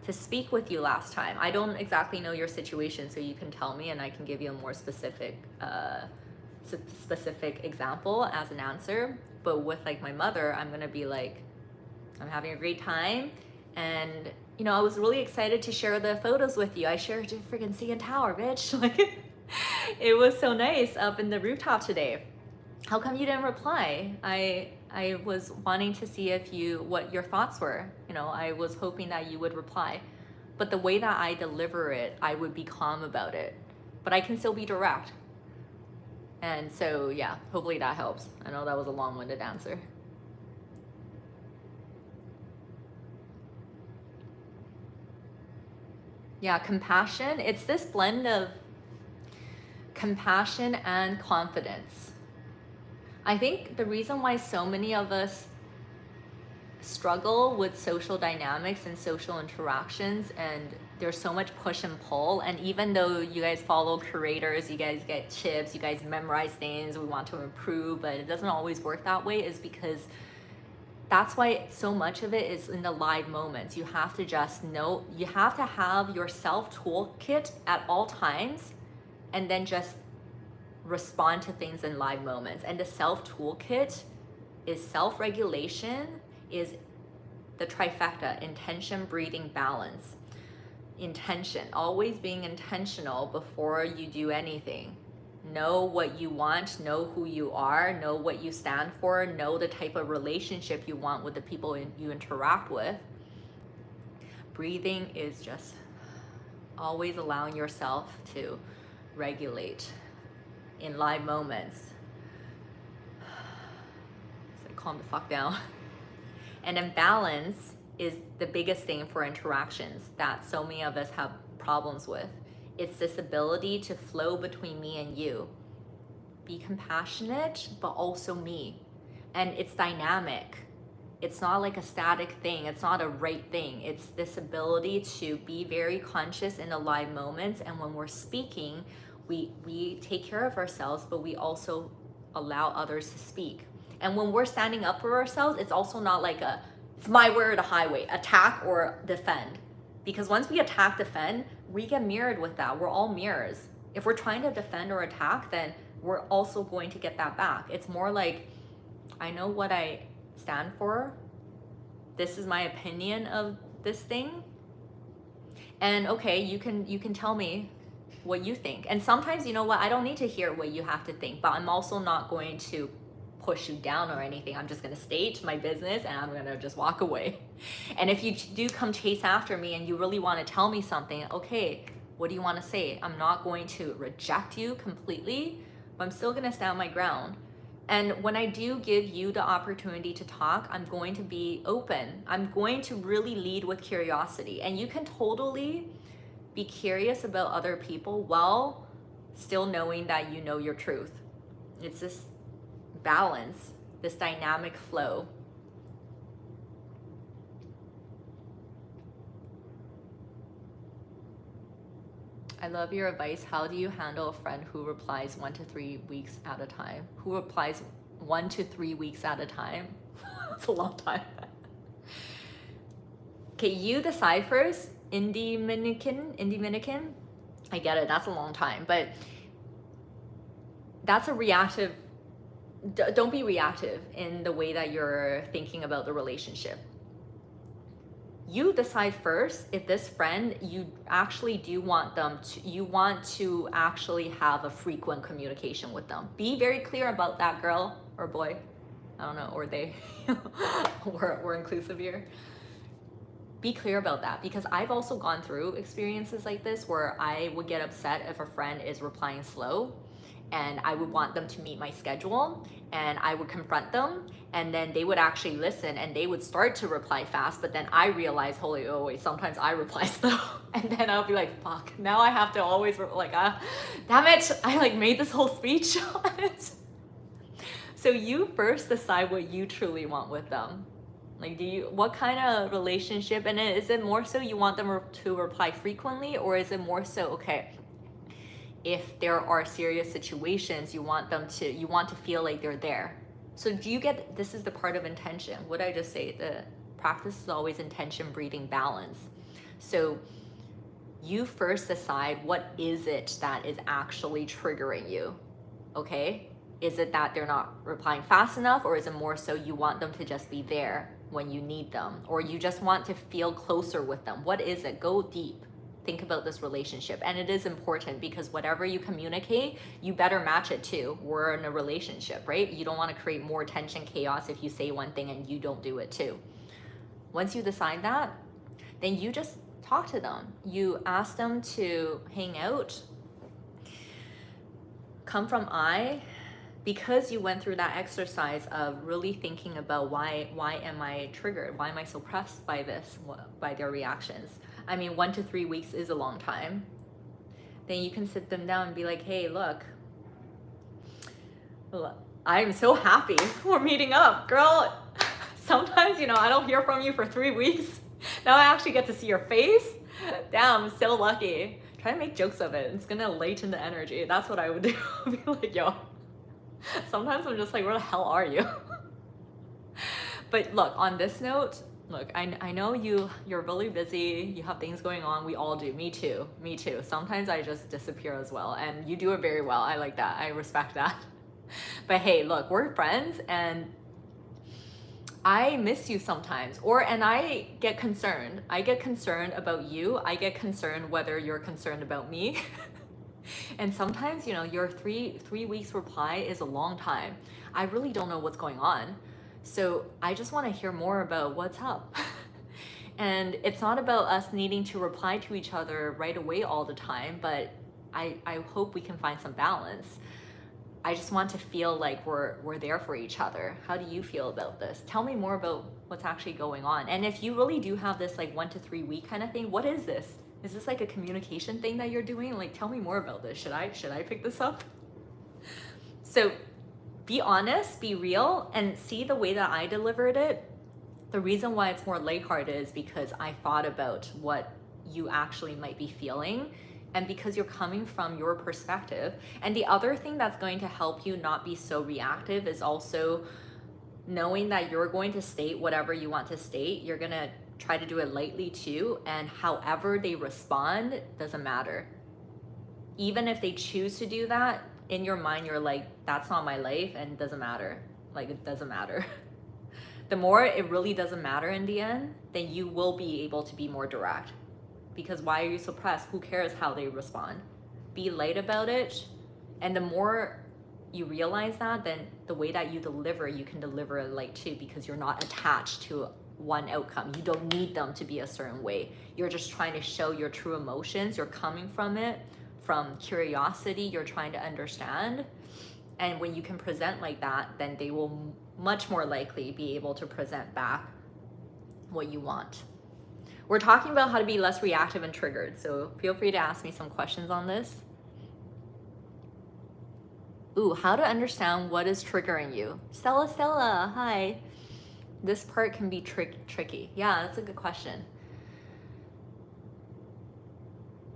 to speak with you last time. I don't exactly know your situation, so you can tell me and I can give you a more specific example as an answer. But with like my mother, I'm gonna be like, I'm having a great time, and you know, I was really excited to share the photos with you. I shared your freaking CN Tower, bitch. Like, it was so nice up in the rooftop today. how come you didn't reply? I was wanting to see what your thoughts were. You know, I was hoping that you would reply. But the way that I deliver it, I would be calm about it. But I can still be direct. And so, yeah, hopefully that helps. I know that was a long-winded answer. Yeah, compassion, it's this blend of compassion and confidence. I think the reason why so many of us struggle with social dynamics and social interactions, and there's so much push and pull, and even though you guys follow creators, you guys get chips, you guys memorize things, we want to improve, but it doesn't always work that way, is because that's why so much of it is in the live moments. You have to just know, you have to have your self toolkit at all times, and then just respond to things in live moments. And the self toolkit is self-regulation, is the trifecta: intention, breathing, balance. Intention, always being intentional before you do anything. Know what you want, know who you are, know what you stand for, know the type of relationship you want with the people you interact with. Breathing is just always allowing yourself to regulate in live moments. So calm the fuck down. And then balance is the biggest thing for interactions that so many of us have problems with. It's this ability to flow between me and you. Be compassionate, but also me. And it's dynamic. It's not like a static thing. It's not a right thing. It's this ability to be very conscious in the live moments. And when we're speaking, we take care of ourselves, but we allow others to speak. And when we're standing up for ourselves, it's also not like it's my way or the highway, attack or defend. Because once we attack, defend, we get mirrored with that. We're all mirrors. If we're trying to defend or attack, then we're also going to get that back. It's more like, I know what I stand for. This is my opinion of this thing. And okay, you can tell me what you think. And sometimes, you know what, I don't need to hear what you have to think, but I'm also not going to push you down or anything. I'm just going to state my business and I'm going to just walk away. And if you do come chase after me and you really want to tell me something, okay, what do you want to say? I'm not going to reject you completely, but I'm still going to stand my ground. And when I do give you the opportunity to talk, I'm going to be open. I'm going to really lead with curiosity. And you can totally be curious about other people while still knowing that you know your truth. It's this balance, this dynamic flow. I love your advice. How do you handle a friend who replies 1 to 3 weeks at a time? Who replies 1 to 3 weeks at a time? That's a long time. Okay, you decide first. In Dominican, I get it, that's a long time, but that's a reactive. Don't be reactive in the way that you're thinking about the relationship. You decide first if this friend, you actually do want them to, you want to actually have a frequent communication with them. Be very clear about that, girl or boy. I don't know, or they. we're inclusive here. Be clear about that, because I've also gone through experiences like this where I would get upset if a friend is replying slow, and I would want them to meet my schedule, and I would confront them, and then they would actually listen and they would start to reply fast, but then I realized, holy, oh wait, sometimes I reply slow, and then I'll be like, fuck, now I have to always damn it, I like made this whole speech on it. So you first decide what you truly want with them. Like, what kind of relationship, and is it more so you want them to reply frequently, or is it more so, okay, if there are serious situations, you want to feel like they're there. So do you get, this is the part of intention. What did I just say? The practice is always intention, breathing, balance. So you first decide, what is it that is actually triggering you, okay? Is it that they're not replying fast enough, or is it more so you want them to just be there when you need them, or you just want to feel closer with them? What is it? Go deep. think about this relationship. And it is important because whatever you communicate, you better match it too. We're in a relationship, right? You don't want to create more tension, chaos if you say one thing and you don't do it too. Once you decide that, then you just talk to them. You ask them to hang out. Come from I, because you went through that exercise of really thinking about why am I triggered? Why am I so pressed by this, by their reactions? I mean, 1 to 3 weeks is a long time. Then you can sit them down and be like, hey, look, I'm so happy we're meeting up, girl. Sometimes, I don't hear from you for 3 weeks. Now I actually get to see your face. Damn, I'm so lucky. Try to make jokes of it. It's gonna lighten the energy. That's what I would do. Be like, yo. Sometimes I'm just like, where the hell are you? But look, on this note, look, I know you're really busy. You have things going on. We all do. Me too. Sometimes I just disappear as well. And you do it very well. I like that. I respect that. But hey, look, we're friends and I miss you sometimes, and I get concerned. I get concerned about you. I get concerned whether you're concerned about me. And sometimes, your three weeks reply is a long time. I really don't know what's going on. So I just want to hear more about what's up. And it's not about us needing to reply to each other right away all the time, but I hope we can find some balance. I just want to feel like we're there for each other. How do you feel about this? Tell me more about what's actually going on. And if you really do have this like 1 to 3 week kind of thing, what is this? Is this like a communication thing that you're doing? Like, tell me more about this. Should I pick this up? So be honest, be real, and see the way that I delivered it. The reason why it's more lighthearted is because I thought about what you actually might be feeling, and because you're coming from your perspective. And the other thing that's going to help you not be so reactive is also knowing that you're going to state whatever you want to state. You're going to try to do it lightly too, and however they respond doesn't matter. Even if they choose to do that, in your mind you're like, that's not my life and it doesn't matter. Like, it doesn't matter. The more it really doesn't matter in the end, then you will be able to be more direct. Because why are you so pressed? Who cares how they respond? Be light about it. And the more you realize that, then the way that you can deliver it light too, because you're not attached to one outcome. You don't need them to be a certain way. You're just trying to show your true emotions. You're coming from it, from curiosity. You're trying to understand. And when you can present like that, then they will much more likely be able to present back what you want. We're talking about how to be less reactive and triggered, so feel free to ask me some questions on this. Ooh, how to understand what is triggering you. Stella, hi. This part can be tricky. Yeah, that's a good question.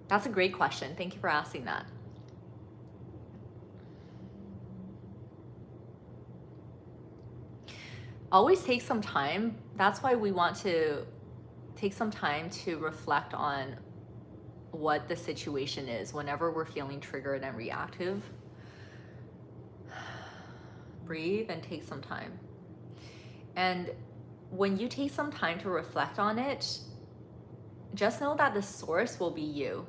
That's a great question. Thank you for asking that. Always take some time. That's why we want to take some time to reflect on what the situation is whenever we're feeling triggered and reactive. Breathe and take some time. And when you take some time to reflect on it, just know that the source will be you.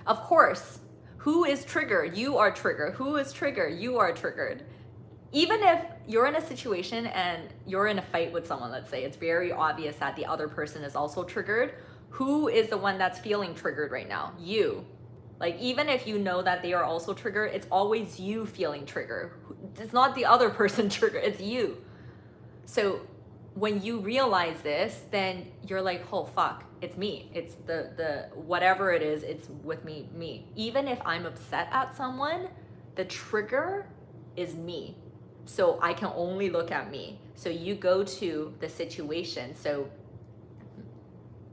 Of course, who is triggered? You are triggered. Who is triggered? You are triggered. Even if you're in a situation and you're in a fight with someone, let's say, it's very obvious that the other person is also triggered. Who is the one that's feeling triggered right now? You. Like, even if you know that they are also triggered, it's always you feeling triggered. It's not the other person triggered, it's you. So when you realize this, then you're like, oh fuck, it's me. It's the whatever it is, it's with me. Even if I'm upset at someone, the trigger is me. So I can only look at me. So you go to the situation. So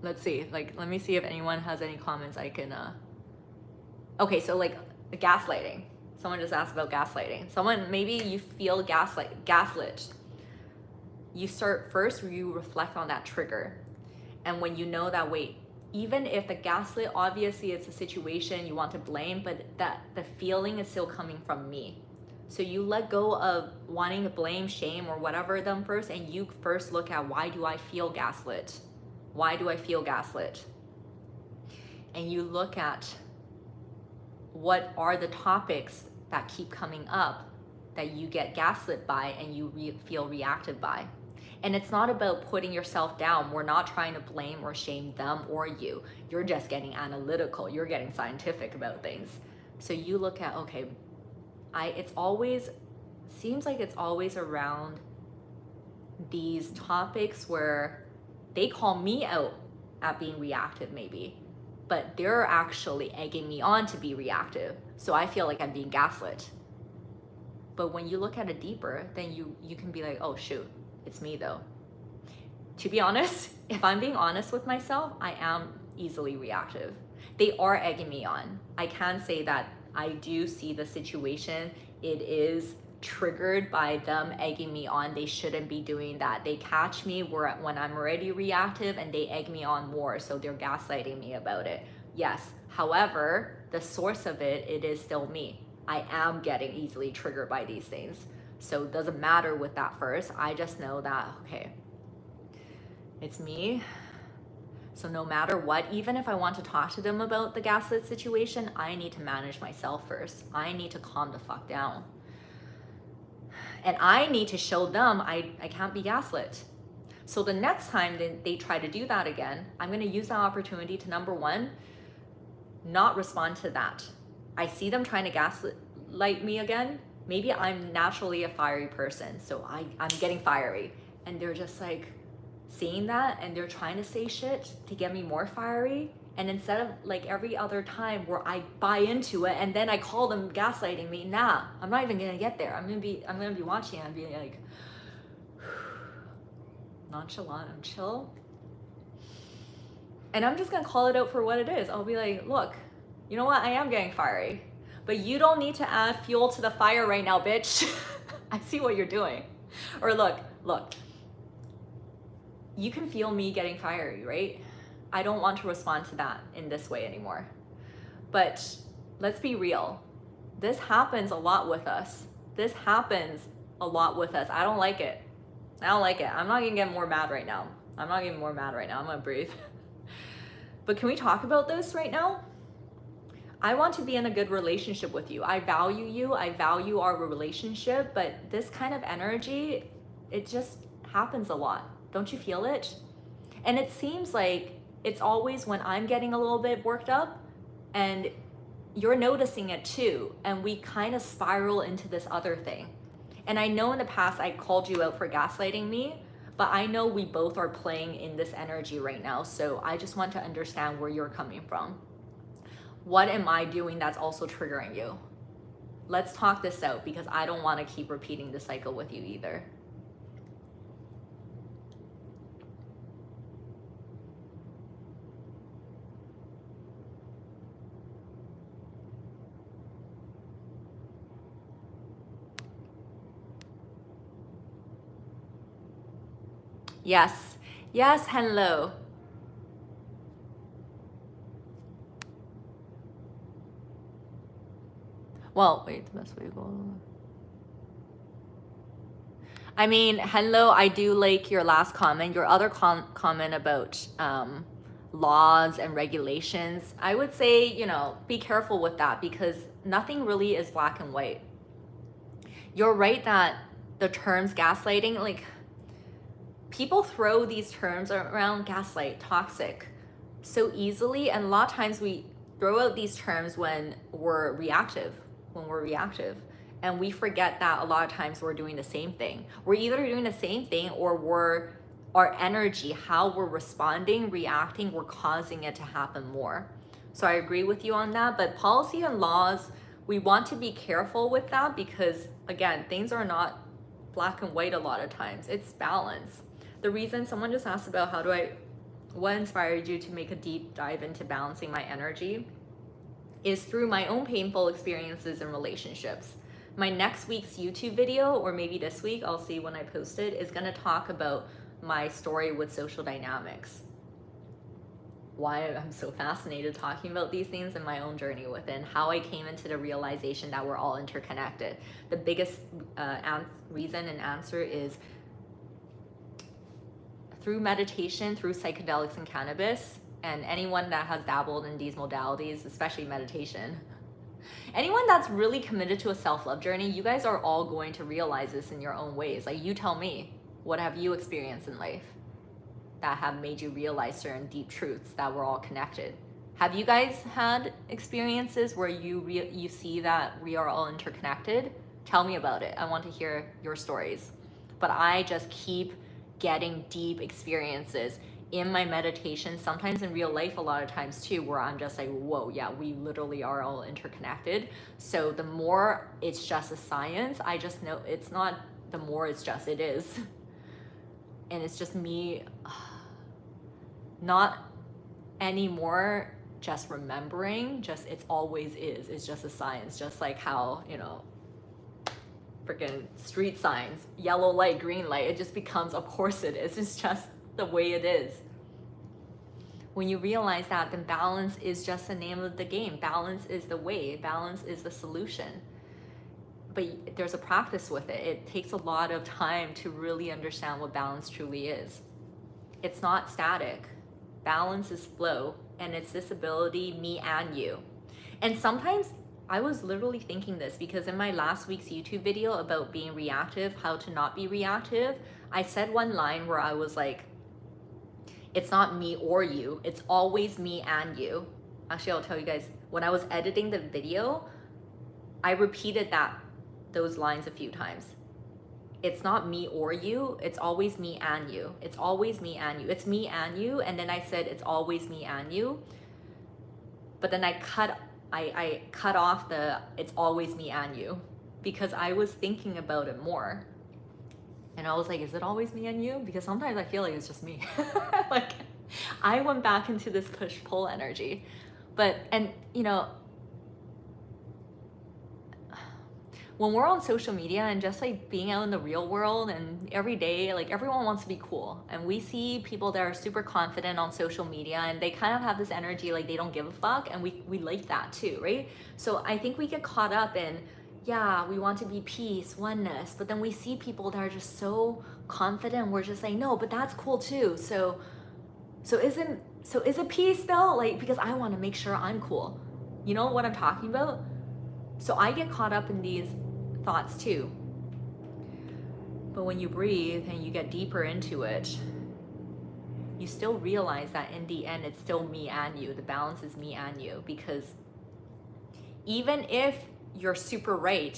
let's see, like, let me see if anyone has any comments I can, okay, so like the gaslighting. Someone just asked about gaslighting. Maybe you feel gaslit. You start first, you reflect on that trigger. And when you know that, wait, even if the gaslit, obviously it's a situation you want to blame, but that the feeling is still coming from me. So you let go of wanting to blame, shame, or whatever them first, and you first look at, why do I feel gaslit? Why do I feel gaslit? and you look at what are the topics that keep coming up that you get gaslit by and you feel reactive by. And it's not about putting yourself down. We're not trying to blame or shame them or you. You're just getting analytical. You're getting scientific about things. So you look at, okay, seems like it's always around these topics where they call me out at being reactive maybe, but they're actually egging me on to be reactive. So I feel like I'm being gaslit. But when you look at it deeper, then you can be like, oh shoot, it's me though. To be honest, if I'm being honest with myself, I am easily reactive. They are egging me on. I can say that I do see the situation. It is triggered by them egging me on. They shouldn't be doing that. They catch me when I'm already reactive and they egg me on more, so they're gaslighting me about it. Yes, however, the source of it is still me. I am getting easily triggered by these things. So it doesn't matter with that first. I just know that, okay, it's me. So no matter what, even if I want to talk to them about the gaslit situation, I need to manage myself first. I need to calm the fuck down. And I need to show them I can't be gaslit. So the next time they try to do that again, I'm gonna use that opportunity to, number one, not respond to that. I see them trying to gaslight me again. Maybe I'm naturally a fiery person, so I'm getting fiery. And they're just like seeing that and they're trying to say shit to get me more fiery. And instead of like every other time where I buy into it and then I call them gaslighting me, nah, I'm not even gonna get there. I'm gonna be watching and be like nonchalant, I'm chill. And I'm just gonna call it out for what it is. I'll be like, look, you know what? I am getting fiery, but you don't need to add fuel to the fire right now, bitch. I see what you're doing. Or look, you can feel me getting fiery, right? I don't want to respond to that in this way anymore. But let's be real. This happens a lot with us. I don't like it. I'm not gonna get more mad right now. I'm gonna breathe. But can we talk about this right now? I want to be in a good relationship with you. I value you. I value our relationship. But this kind of energy, it just happens a lot. Don't you feel it? And it seems like it's always when I'm getting a little bit worked up and you're noticing it too. And we kind of spiral into this other thing. And I know in the past I called you out for gaslighting me, but I know we both are playing in this energy right now. So I just want to understand where you're coming from. What am I doing that's also triggering you? Let's talk this out because I don't want to keep repeating the cycle with you either. Yes, hello. Well, wait, the best way to go. I mean, hello, I do like your last comment, your other comment about laws and regulations. I would say, be careful with that because nothing really is black and white. You're right that the terms gaslighting, like, people throw these terms around, gaslight, toxic, so easily. And a lot of times we throw out these terms when we're reactive. And we forget that a lot of times we're doing the same thing. We're either doing the same thing or our energy, how we're responding, reacting, we're causing it to happen more. So I agree with you on that. But policy and laws, we want to be careful with that because, again, things are not black and white a lot of times. It's balance. The reason someone just asked about what inspired you to make a deep dive into balancing my energy is through my own painful experiences in relationships. My next week's YouTube video, or maybe this week, I'll see when I post it, is gonna talk about my story with social dynamics. Why I'm so fascinated talking about these things and my own journey within, how I came into the realization that we're all interconnected. The biggest reason and answer is through meditation, through psychedelics and cannabis, And anyone that has dabbled in these modalities, especially meditation, anyone that's really committed to a self-love journey, you guys are all going to realize this in your own ways. Like, you tell me, what have you experienced in life that have made you realize certain deep truths that we're all connected? Have you guys had experiences where you see that we are all interconnected? Tell me about it. I want to hear your stories. But I just keep getting deep experiences in my meditation, sometimes in real life, a lot of times too, where I'm just like, whoa, yeah, we literally are all interconnected. So the more it's just a science, I just know it's not the more, it's just, it is. And it's just me, not anymore just remembering, just it's always is. It's just a science, just like how, you know, freaking street signs, yellow light, green light, it just becomes, of course it is. It's just the way it is. When you realize that, then balance is just the name of the game. Balance is the way, balance is the solution. But there's a practice with it. It takes a lot of time to really understand what balance truly is. It's not static. Balance is flow, and it's this ability, me and you. And sometimes I was literally thinking this because in my last week's YouTube video about being reactive, how to not be reactive, I said one line where I was like, it's not me or you, it's always me and you. Actually, I'll tell you guys, when I was editing the video, I repeated those lines a few times. It's not me or you, it's always me and you. It's always me and you. It's me and you, and then I said it's always me and you. But then I cut off the it's always me and you because I was thinking about it more. And I was like, is it always me and you? Because sometimes I feel like it's just me. Like, I went back into this push-pull energy. But, and you know, when we're on social media and just like being out in the real world and every day, like everyone wants to be cool. And we see people that are super confident on social media and they kind of have this energy like they don't give a fuck. And we like that too, right? So I think we get caught up in, yeah, we want to be peace, oneness, but then we see people that are just so confident. We're just like, no, but that's cool too. So is it peace though? Like, because I want to make sure I'm cool. You know what I'm talking about? So I get caught up in these thoughts too. But when you breathe and you get deeper into it, you still realize that in the end, it's still me and you. The balance is me and you, because even if you're super right,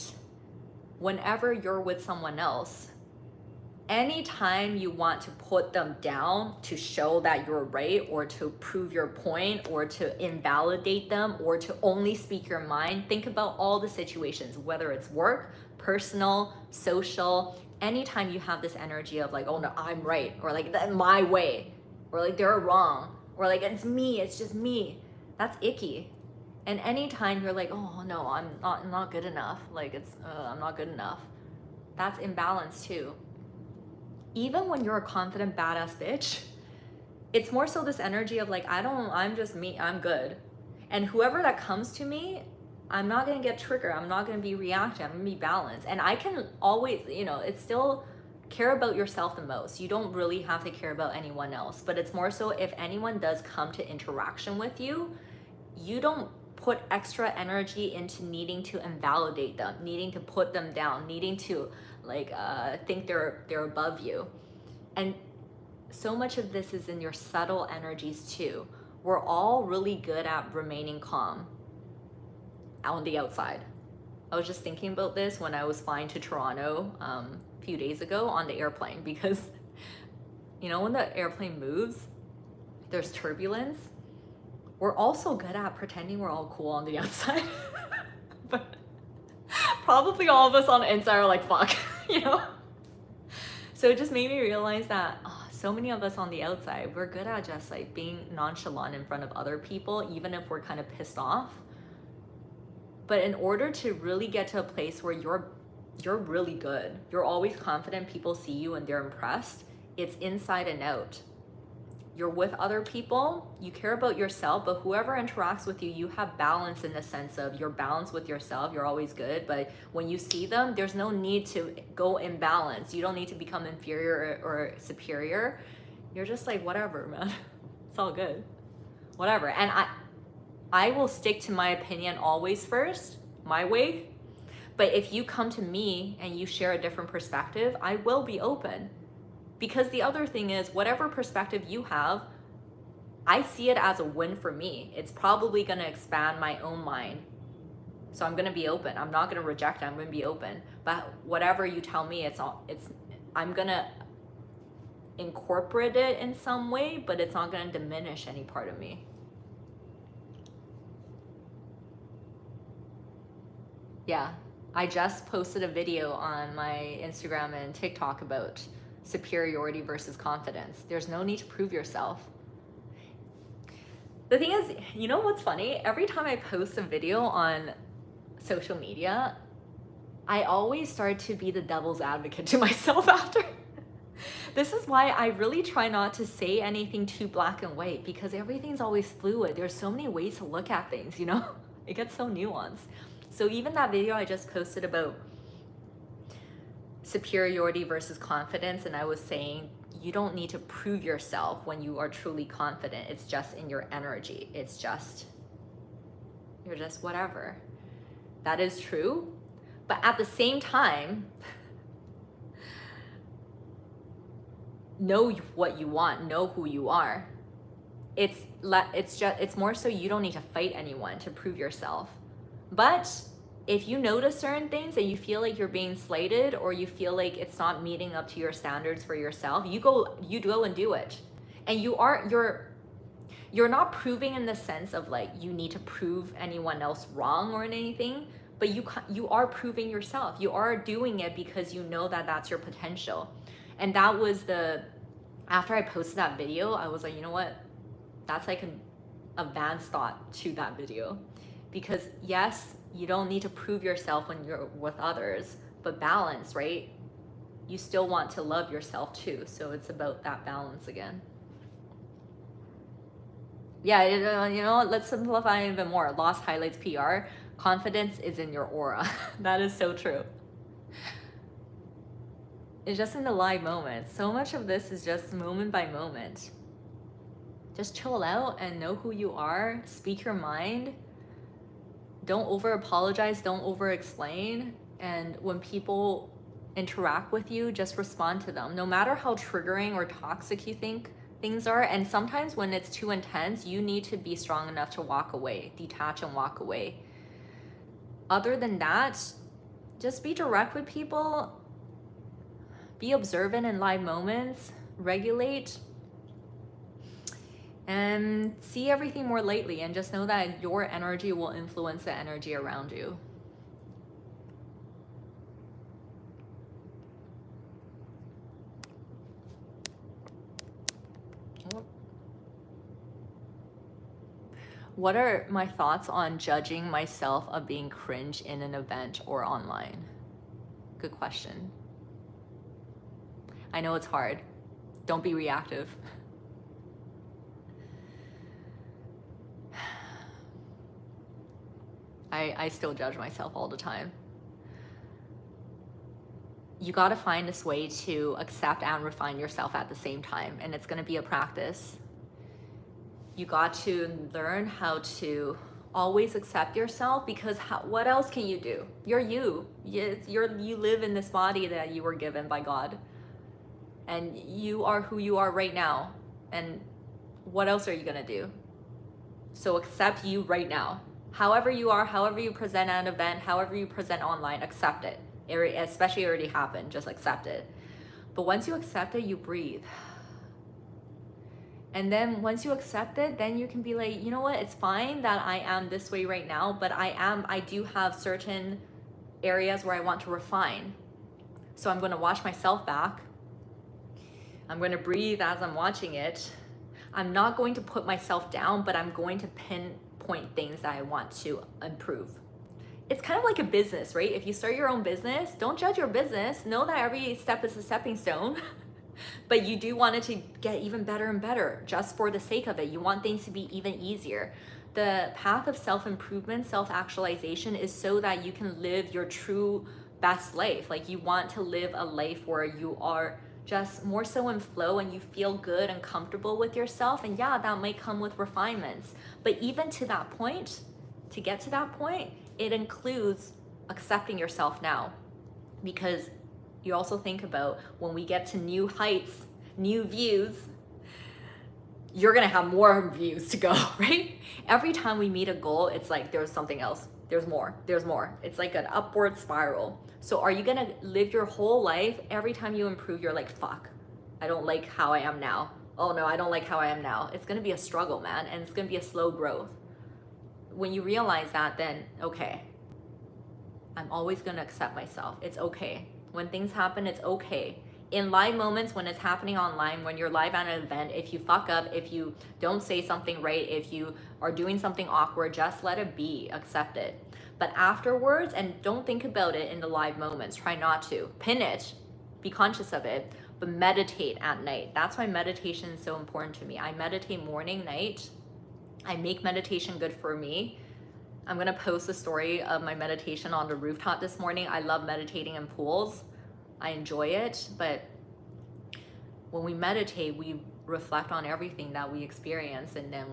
whenever you're with someone else, anytime you want to put them down to show that you're right or to prove your point or to invalidate them or to only speak your mind, think about all the situations, whether it's work, personal, social, anytime you have this energy of like, oh no, I'm right, or like my way, or like they're wrong, or like it's me, it's just me, that's icky. And anytime you're like, oh no, I'm not good enough, like I'm not good enough, that's imbalance too. Even when you're a confident badass bitch, it's more so this energy of like, I'm just me, I'm good. And whoever that comes to me, I'm not gonna get triggered, I'm not gonna be reactive, I'm gonna be balanced. And I can always, you know, it's still care about yourself the most. You don't really have to care about anyone else, but it's more so if anyone does come to interaction with you, you don't put extra energy into needing to invalidate them, needing to put them down, needing to like think they're above you. And so much of this is in your subtle energies too. We're all really good at remaining calm on the outside. I was just thinking about this when I was flying to Toronto a few days ago on the airplane, because you know when the airplane moves, there's turbulence. We're also good at pretending we're all cool on the outside. But probably all of us on the inside are like, fuck, you know? So it just made me realize that so many of us on the outside, we're good at just like being nonchalant in front of other people, even if we're kind of pissed off. But in order to really get to a place where you're really good, you're always confident, people see you and they're impressed, it's inside and out. You're with other people, you care about yourself, but whoever interacts with you, you have balance in the sense of you're balanced with yourself, you're always good, but when you see them, there's no need to go imbalance. You don't need to become inferior or superior. You're just like, whatever, man. It's all good. whatever. And I will stick to my opinion always first, my way. But if you come to me and you share a different perspective, I will be open. Because the other thing is, whatever perspective you have, I see it as a win for me. It's probably going to expand my own mind. So I'm going to be open. I'm not going to reject it. I'm going to be open. But whatever you tell me, I'm going to incorporate it in some way, but it's not going to diminish any part of me. Yeah, I just posted a video on my Instagram and TikTok about superiority versus confidence. There's no need to prove yourself. The thing is, you know what's funny? Every time I post a video on social media, I always start to be the devil's advocate to myself after. This is why I really try not to say anything too black and white, because everything's always fluid. There's so many ways to look at things, you know? It gets so nuanced. So even that video I just posted about superiority versus confidence, and I was saying you don't need to prove yourself when you are truly confident. It's just in your energy. It's just, you're just whatever. That is true. But at the same time, know what you want, know who you are. It's more so you don't need to fight anyone to prove yourself. But if you notice certain things and you feel like you're being slighted, or you feel like it's not meeting up to your standards for yourself, you go and do it. And you're not proving in the sense of like you need to prove anyone else wrong or anything, but you are proving yourself. You are doing it because you know that that's your potential. And that was after I posted that video, I was like, you know what? That's like an advanced thought to that video. Because yes, you don't need to prove yourself when you're with others, but balance, right? You still want to love yourself too. So it's about that balance again. Yeah, you know, let's simplify it even more. Loss highlights PR. Confidence is in your aura. That is so true. It's just in the live moment. So much of this is just moment by moment. Just chill out and know who you are. Speak your mind. Don't over apologize. Don't over explain. And when people interact with you, just respond to them. No matter how triggering or toxic you think things are. And sometimes when it's too intense, you need to be strong enough to walk away, detach and walk away. Other than that, just be direct with people. Be observant in live moments, regulate, and see everything more lightly, and just know that your energy will influence the energy around you. What are my thoughts on judging myself of being cringe in an event or online? Good question. I know it's hard. Don't be reactive. I still judge myself all the time. You gotta find this way to accept and refine yourself at the same time, and it's gonna be a practice. You got to learn how to always accept yourself, because what else can you do? You're you. You live in this body that you were given by God. And you are who you are right now. And what else are you gonna do? So accept you right now. However you are, however you present at an event, however you present online, accept it. Especially it already happened, just accept it. But once you accept it, you breathe. And then once you accept it, then you can be like, you know what, it's fine that I am this way right now, but I do have certain areas where I want to refine. So I'm gonna watch myself back. I'm gonna breathe as I'm watching it. I'm not going to put myself down, but I'm going to pinpoint things that I want to improve. It's kind of like a business, right? If you start your own business, don't judge your business. Know that every step is a stepping stone. But you do want it to get even better and better, just for the sake of it. You want things to be even easier. The path of self-improvement, self-actualization is so that you can live your true best life. Like, you want to live a life where you are just more so in flow and you feel good and comfortable with yourself. And yeah, that might come with refinements. But even to that point, to get to that point, it includes accepting yourself now. Because you also think about when we get to new heights, new views, you're gonna have more views to go, right? Every time we meet a goal, it's like there's something else. There's more, there's more. It's like an upward spiral. So are you gonna live your whole life, every time you improve, you're like, fuck, I don't like how I am now. Oh no, I don't like how I am now. It's gonna be a struggle, man, and it's gonna be a slow growth. When you realize that, then okay, I'm always gonna accept myself. It's okay. When things happen, it's okay. In live moments, when it's happening online, when you're live at an event, if you fuck up, if you don't say something right, if you are doing something awkward, just let it be, accept it. But afterwards, and don't think about it in the live moments, try not to. Pin it, be conscious of it, but meditate at night. That's why meditation is so important to me. I meditate morning, night. I make meditation good for me. I'm gonna post a story of my meditation on the rooftop this morning. I love meditating in pools. I enjoy it, but when we meditate, we reflect on everything that we experience, and then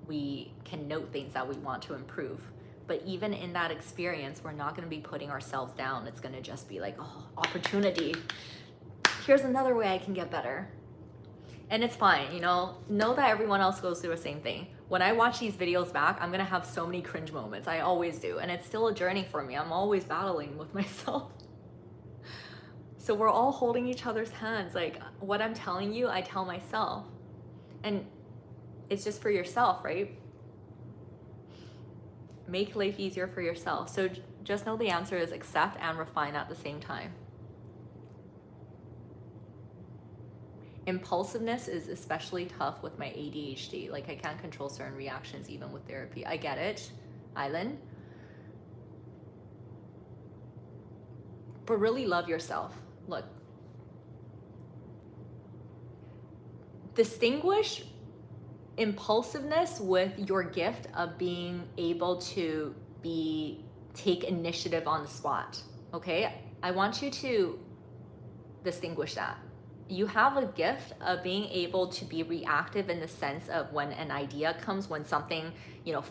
we can note things that we want to improve. But even in that experience, we're not gonna be putting ourselves down. It's gonna just be like, oh, opportunity. Here's another way I can get better. And it's fine, you know that everyone else goes through the same thing. When I watch these videos back, I'm gonna have so many cringe moments. I always do, and it's still a journey for me. I'm always battling with myself. So we're all holding each other's hands. Like what I'm telling you, I tell myself. And it's just for yourself, right? Make life easier for yourself. So just know the answer is accept and refine at the same time. Impulsiveness is especially tough with my ADHD. Like I can't control certain reactions even with therapy. I get it, Island. But really love yourself. Look, distinguish impulsiveness with your gift of being able to take initiative on the spot, okay? I want you to distinguish that. You have a gift of being able to be reactive in the sense of when an idea comes, when something,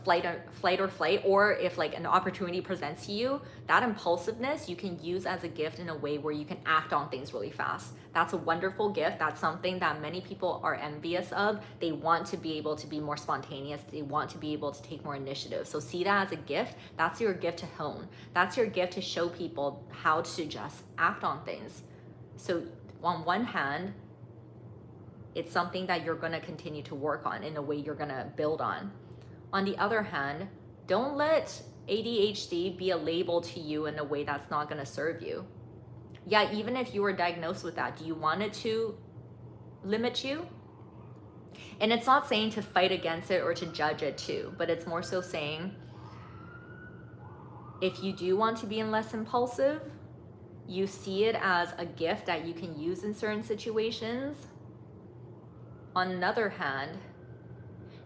flight or flight, or if like an opportunity presents to you, that impulsiveness you can use as a gift in a way where you can act on things really fast. That's a wonderful gift. That's something that many people are envious of. They want to be able to be more spontaneous. They want to be able to take more initiative. So see that as a gift. That's your gift to hone. That's your gift to show people how to just act on things. So on one hand, it's something that you're going to continue to work on in a way you're going to build on. On the other hand, don't let ADHD be a label to you in a way that's not going to serve you. Yeah, even if you were diagnosed with that, do you want it to limit you? And it's not saying to fight against it or to judge it too, but it's more so saying if you do want to be less impulsive, you see it as a gift that you can use in certain situations. On another hand,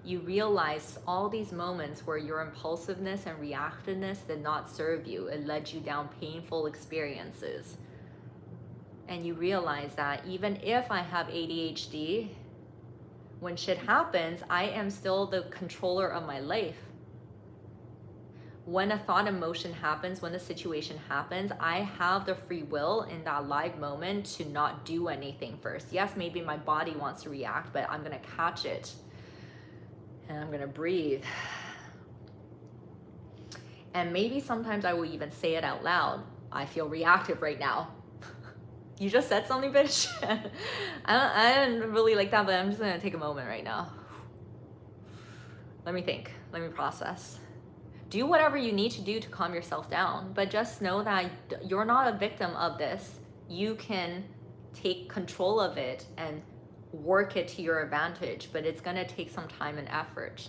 you realize all these moments where your impulsiveness and reactiveness did not serve you. It led you down painful experiences. And you realize that even if I have ADHD, when shit happens, I am still the controller of my life. When a thought emotion happens, when a situation happens, I have the free will in that live moment to not do anything first. Yes, maybe my body wants to react, but I'm gonna catch it and I'm gonna breathe. And maybe sometimes I will even say it out loud. I feel reactive right now. You just said something, bitch. I didn't really like that, but I'm just gonna take a moment right now. Let me think, let me process. Do whatever you need to do to calm yourself down, but just know that you're not a victim of this. You can take control of it and work it to your advantage, but it's gonna take some time and effort.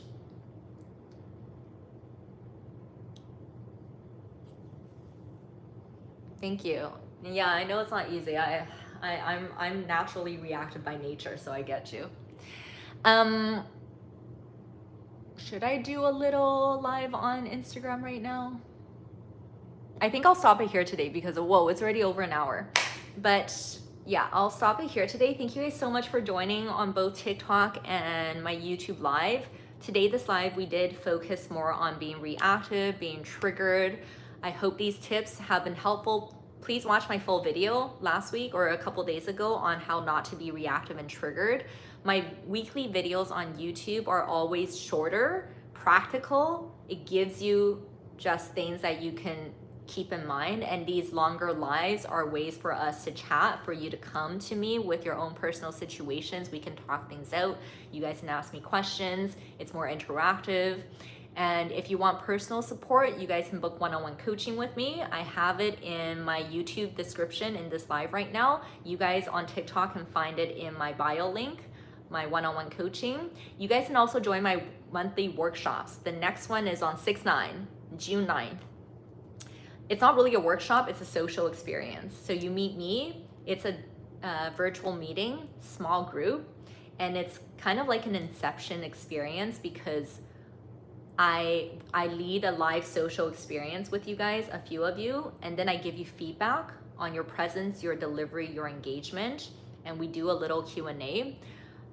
Thank you. Yeah, I know it's not easy. I'm naturally reactive by nature, so I get you. Should I do a little live on Instagram right now? I think I'll stop it here today because, whoa, it's already over an hour. But yeah, I'll stop it here today. Thank you guys so much for joining on both TikTok and my YouTube live. Today, this live, we did focus more on being reactive, being triggered. I hope these tips have been helpful. Please watch my full video last week or a couple days ago on how not to be reactive and triggered. My weekly videos on YouTube are always shorter, practical. It gives you just things that you can keep in mind, and these longer lives are ways for us to chat, for you to come to me with your own personal situations. We can talk things out. You guys can ask me questions. It's more interactive. And if you want personal support, you guys can book one-on-one coaching with me. I have it in my YouTube description in this live right now. You guys on TikTok can find it in my bio link, my one-on-one coaching. You guys can also join my monthly workshops. The next one is on June 9th. It's not really a workshop, it's a social experience. So you meet me, it's a virtual meeting, small group, and it's kind of like an inception experience because I lead a live social experience with you guys, a few of you, and then I give you feedback on your presence, your delivery, your engagement, and we do a little Q&A.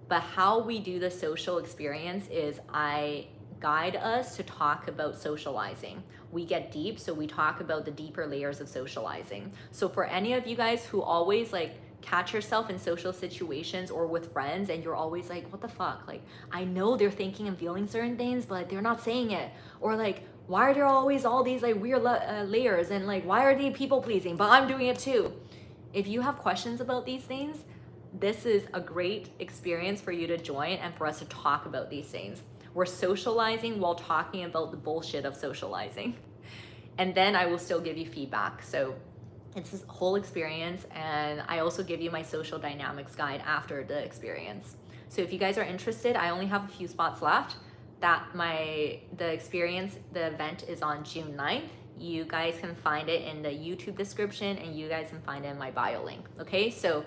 But how we do the social experience is I guide us to talk about socializing. We get deep, so we talk about the deeper layers of socializing. So for any of you guys who always like catch yourself in social situations or with friends and you're always like, what the fuck? Like, I know they're thinking and feeling certain things, but they're not saying it. Or like, why are there always all these like weird layers? And like, why are they people pleasing? But I'm doing it too. If you have questions about these things, this is a great experience for you to join and for us to talk about these things. We're socializing while talking about the bullshit of socializing. And then I will still give you feedback. So it's this whole experience, and I also give you my social dynamics guide after the experience. So if you guys are interested, I only have a few spots left. The event is on June 9th. You guys can find it in the YouTube description, and you guys can find it in my bio link. Okay, so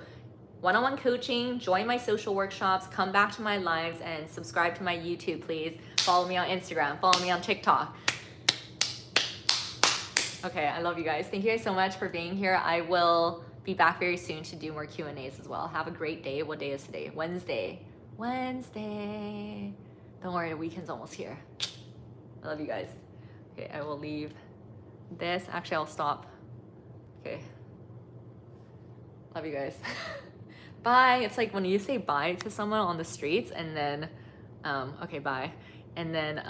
one-on-one coaching, join my social workshops, come back to my lives, and subscribe to my YouTube, please. Follow me on Instagram, follow me on TikTok. Okay, I love you guys. Thank you guys so much for being here. I will be back very soon to do more Q&As as well. Have a great day. What day is today? Wednesday. Don't worry, the weekend's almost here. I love you guys. Okay, I will leave this. Actually, I'll stop. Okay. Love you guys. Bye. It's like when you say bye to someone on the streets and then, okay, bye. And then,